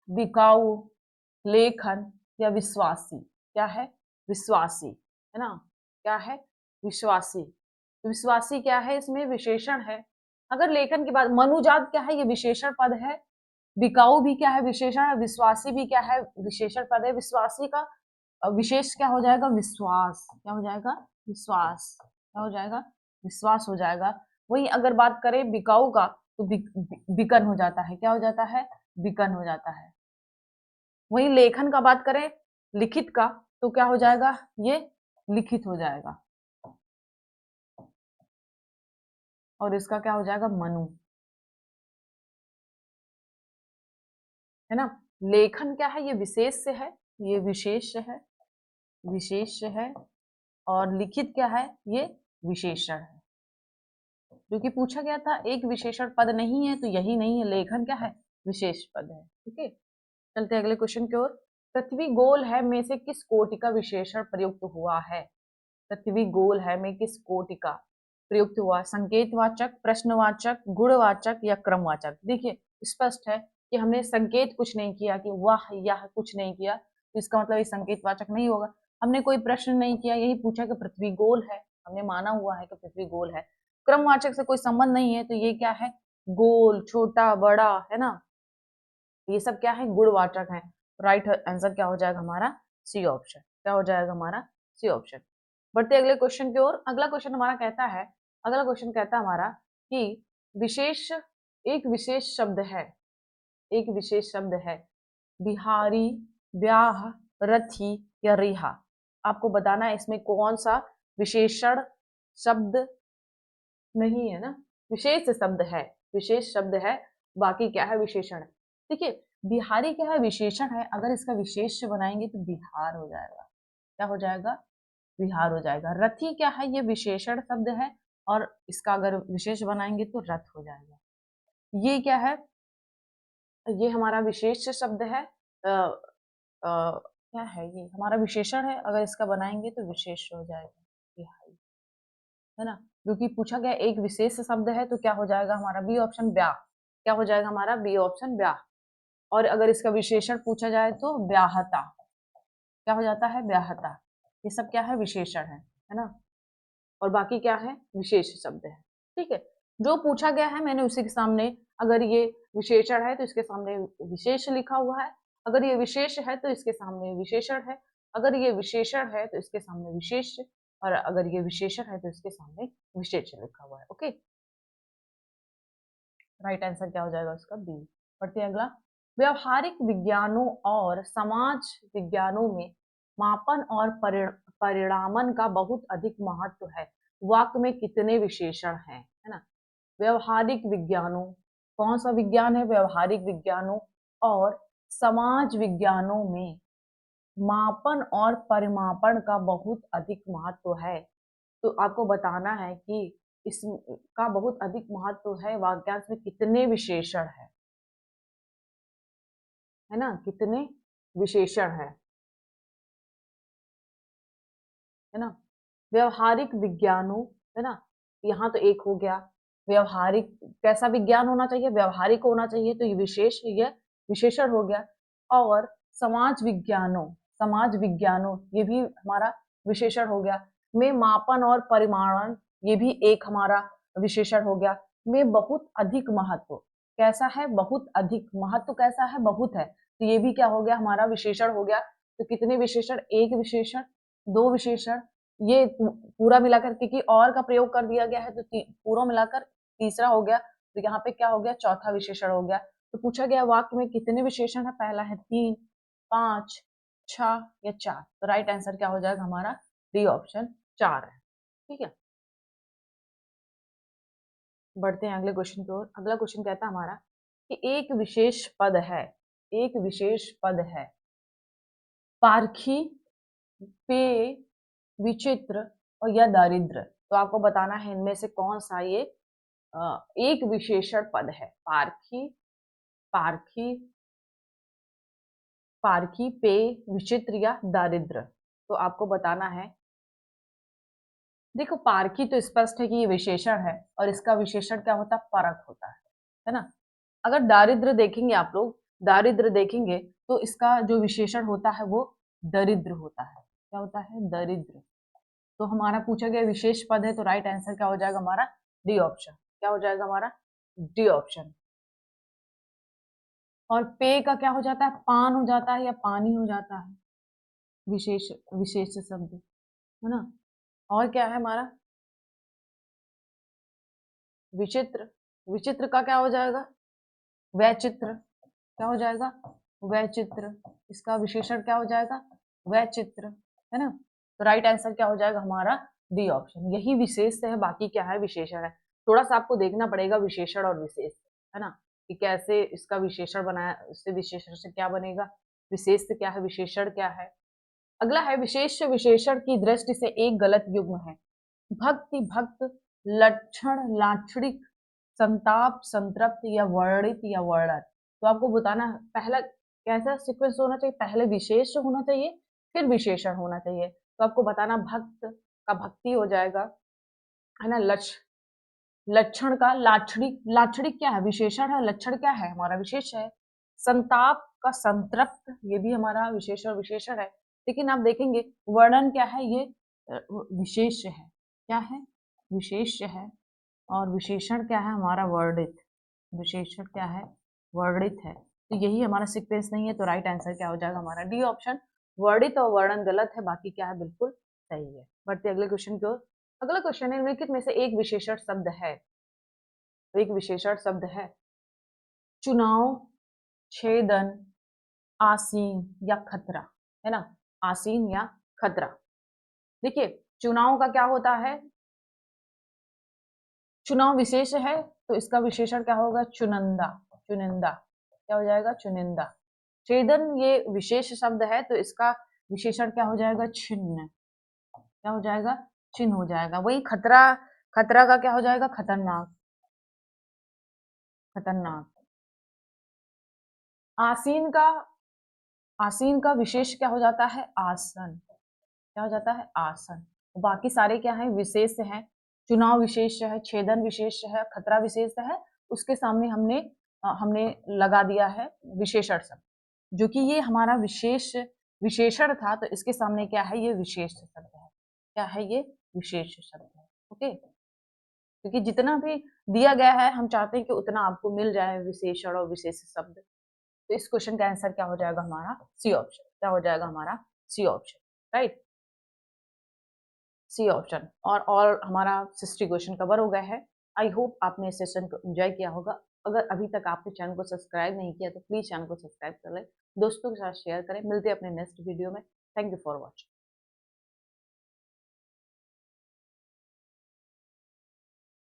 बिकाऊ, लेखन या विश्वासी। क्या है विश्वासी, है ना, क्या है विश्वासी। तो विश्वासी क्या है इसमें विशेषण है। अगर लेखन की बात, मनुजात क्या है ये विशेषण पद है, बिकाऊ भी क्या है विशेषण है, विश्वासी भी क्या है विशेषण पद है। विश्वासी का विशेष क्या हो जाएगा विश्वास, क्या हो जाएगा विश्वास, क्या हो जाएगा विश्वास हो जाएगा। वही अगर बात करें बिकाऊ का तो बिकन हो जाता है, क्या हो जाता है बिकन हो जाता है। वही लेखन का बात करें लिखित का तो क्या हो जाएगा ये लिखित हो जाएगा, और इसका क्या हो जाएगा मनु, है ना। लेखन क्या है ये विशेष से है, ये विशेष है, विशेष है, और लिखित क्या है ये विशेषण है। क्योंकि पूछा गया था एक विशेषण पद नहीं है, तो यही नहीं है, लेखन क्या है विशेष पद है। ठीक है, चलते अगले क्वेश्चन की ओर। पृथ्वी गोल है में से किस कोटि का विशेषण प्रयुक्त हुआ है। पृथ्वी गोल है में किस कोटि का प्रयुक्त हुआ, संकेतवाचक, प्रश्नवाचक, गुणवाचक या क्रमवाचक। देखिए स्पष्ट है कि हमने संकेत कुछ नहीं किया कि वाह यह कुछ नहीं किया, तो इसका मतलब ये संकेतवाचक नहीं होगा। हमने कोई प्रश्न नहीं किया, यही पूछा कि पृथ्वी गोल है, हमने माना हुआ है कि पृथ्वी गोल है। क्रमवाचक से कोई संबंध नहीं है, तो ये क्या है गोल, छोटा, बड़ा, है ना, ये सब क्या है गुणवाचक है। राइट आंसर क्या हो जाएगा हमारा सी ऑप्शन, क्या हो जाएगा हमारा सी ऑप्शन। बढ़ते अगले क्वेश्चन की ओर। अगला क्वेश्चन हमारा कहता है, अगला क्वेश्चन कहता है हमारा कि विशेष एक विशेष शब्द है, एक विशेष शब्द है बिहारी, ब्याह, रथी या रिहा। आपको बताना है इसमें कौन सा विशेषण शब्द नहीं है ना, विशेष शब्द है, विशेष शब्द है, बाकी क्या है विशेषण है। देखिए बिहारी क्या है विशेषण है, अगर इसका विशेष बनाएंगे तो बिहार हो जाएगा, क्या हो जाएगा विहार हो जाएगा। रथी क्या है ये विशेषण शब्द है, और इसका अगर विशेष बनाएंगे तो रथ हो जाएगा। ये क्या है ये हमारा विशेष शब्द है, क्या है ये हमारा विशेषण है, अगर इसका बनाएंगे तो विशेष हो जाएगा बिहारी, है ना। क्योंकि पूछा गया एक विशेष शब्द है, तो क्या हो जाएगा हमारा बी ऑप्शन ब्याह, क्या हो जाएगा हमारा बी ऑप्शन ब्याह। और अगर इसका विशेषण पूछा जाए तो ब्याहता, क्या हो जाता है ब्याहता। ये सब क्या है विशेषण है ना, और बाकी क्या है विशेष शब्द है। ठीक है, जो पूछा गया है मैंने उसी के सामने, अगर ये विशेषण है तो इसके सामने विशेष लिखा हुआ है, अगर ये विशेष है तो इसके सामने विशेषण है, अगर ये विशेषण है तो इसके सामने विशेष, और अगर ये विशेषण है तो इसके सामने विशेष लिखा हुआ है। ओके, राइट आंसर क्या हो जाएगा उसका? बी। पढ़ते हैं अगला। व्यवहारिक विज्ञानों और समाज विज्ञानों में मापन और परिणामन का बहुत अधिक महत्व है। वाक्य में कितने विशेषण हैं, है ना? व्यवहारिक विज्ञानों, कौन सा विज्ञान है? व्यवहारिक विज्ञानों और समाज विज्ञानों में मापन और परिमापन का बहुत अधिक महत्व है। तो आपको बताना है कि इसका बहुत अधिक महत्व है। वाक्यांश में कितने विशेषण है ना? कितने विशेषण है ना? व्यवहारिक विज्ञानों, है ना? यहाँ तो एक हो गया। व्यवहारिक कैसा विज्ञान होना चाहिए? व्यवहारिक होना चाहिए, तो ये विशेष, ये विशेषण हो गया। और समाज विज्ञानों ये भी हमारा विशेषण हो गया। में मापन और परिमाणन ये भी एक हमारा विशेषण हो गया। में बहुत अधिक महत्व कैसा है? बहुत अधिक महत्व कैसा है? बहुत है, तो ये भी क्या हो गया? हमारा विशेषण हो गया। तो कितने विशेषण? एक विशेषण, दो विशेषण, ये पूरा मिलाकर क्योंकि और का प्रयोग कर दिया गया है तो पूरा मिलाकर तीसरा हो गया। तो यहाँ पे क्या हो गया? चौथा विशेषण हो गया। तो पूछा गया वाक्य में कितने विशेषण है? पहला है 3, 5, 6 या 4। तो राइट आंसर क्या हो जाएगा हमारा? डी ऑप्शन 4 है। ठीक है, बढ़ते हैं अगले क्वेश्चन की ओर। अगला क्वेश्चन कहता है हमारा कि एक विशेष पद है, एक विशेष पद है पारखी, पेय, विचित्र और या दारिद्र। तो आपको बताना है इनमें से कौन सा ये एक विशेषण पद है। पारखी, पारखी, पारखी, पेय, विचित्र या दारिद्र। तो आपको बताना है। देखो, पारखी तो स्पष्ट है कि ये विशेषण है और इसका विशेषण क्या होता है? परख होता है ना? अगर दारिद्र देखेंगे आप लोग, दारिद्र देखेंगे तो इसका जो विशेषण होता है वो दरिद्र होता है। क्या होता है? दरिद्र। तो हमारा पूछा गया विशेष पद है, तो राइट आंसर क्या हो जाएगा हमारा? D option. क्या हो जाएगा हमारा? D option. और पेय का क्या हो जाता है? पान हो जाता है या पानी हो जाता है? विशेष, विशेष शब्द, है ना? और क्या है हमारा? विचित्र, विचित्र का क्या हो जाएगा? वैचित्र। क्या हो जाएगा? वैचित्र। इसका विशेषण क्या हो जाएगा? वैचित्र, है ना? तो राइट आंसर क्या हो जाएगा हमारा? D option. यही विशेष है, बाकी क्या है? विशेषण है। थोड़ा सा आपको देखना पड़ेगा विशेषण और विशेष, है ना, कि कैसे इसका विशेषण बनाया, उससे विशेषण से क्या बनेगा, विशेष से क्या है, विशेषण क्या है। अगला है विशेष विशेषण की दृष्टि से एक गलत युग्म है। भक्ति, भक्त, लक्षण, लाक्षणिक, संताप, संतृप्त या वर्णित या वर्णन। तो आपको बताना पहला कैसा सीक्वेंस होना चाहिए? पहले विशेष होना चाहिए, फिर विशेषण होना चाहिए। तो आपको बताना भक्त का भक्ति हो जाएगा, है ना? लक्षण का लाक्षणिक, लाक्षणिक क्या है? विशेषण है। लक्षण क्या है? हमारा विशेष है। संताप का संतृप्त, ये भी हमारा विशेष और विशेषण है। लेकिन आप देखेंगे वर्णन क्या है? ये विशेष है। क्या है? विशेष है। और विशेषण क्या है? हमारा वर्णित। विशेषण क्या है? वर्णित है। तो यही हमारा सीक्वेंस नहीं है, तो राइट आंसर क्या हो जाएगा हमारा? D option. वर्णित और वर्णन गलत है, बाकी क्या है? बिल्कुल सही है। बढ़ते अगले क्वेश्चन की ओर। अगला क्वेश्चन है निम्नलिखित में से एक विशेषण शब्द है, एक विशेषण शब्द है चुनाव, छेदन, आसीन या खतरा, है ना? आसीन या खतरा। देखिए, चुनाव का क्या होता है? चुनाव विशेष है तो इसका विशेषण क्या होगा? चुनिंदा, चुनिंदा। क्या हो जाएगा? चुनिंदा। छेदन ये विशेष शब्द है तो इसका विशेषण क्या हो जाएगा? छिन्न। क्या हो जाएगा? चिन्ह हो जाएगा। वही खतरा, खतरा का क्या हो जाएगा? खतरनाक, खतरनाक। आसीन का, आसीन का विशेष क्या हो जाता है? आसन। क्या हो जाता है? आसन। बाकी सारे क्या है? विशेष हैं। चुनाव विशेष है, छेदन विशेष है, खतरा विशेष है। उसके सामने हमने हमने लगा दिया है विशेषण शब्द, जो कि ये हमारा विशेष विशेषण था, तो इसके सामने क्या है? ये विशेष शब्द है। क्या है? ये विशेष शब्द है। ओके, क्योंकि जितना भी दिया गया है हम चाहते हैं कि उतना आपको मिल जाए विशेषण और विशेष शब्द। तो इस क्वेश्चन का आंसर क्या हो जाएगा हमारा? C option. क्या हो जाएगा हमारा? C option, right, C option. और हमारा 60 क्वेश्चन कवर हो गया है। आई होप आपने इस सेशन को एंजॉय किया होगा। अगर अभी तक आपने चैनल को सब्सक्राइब नहीं किया तो प्लीज चैनल को सब्सक्राइब कर लें, दोस्तों के साथ शेयर करें। मिलते हैं अपने नेक्स्ट वीडियो में। Thank you for watching.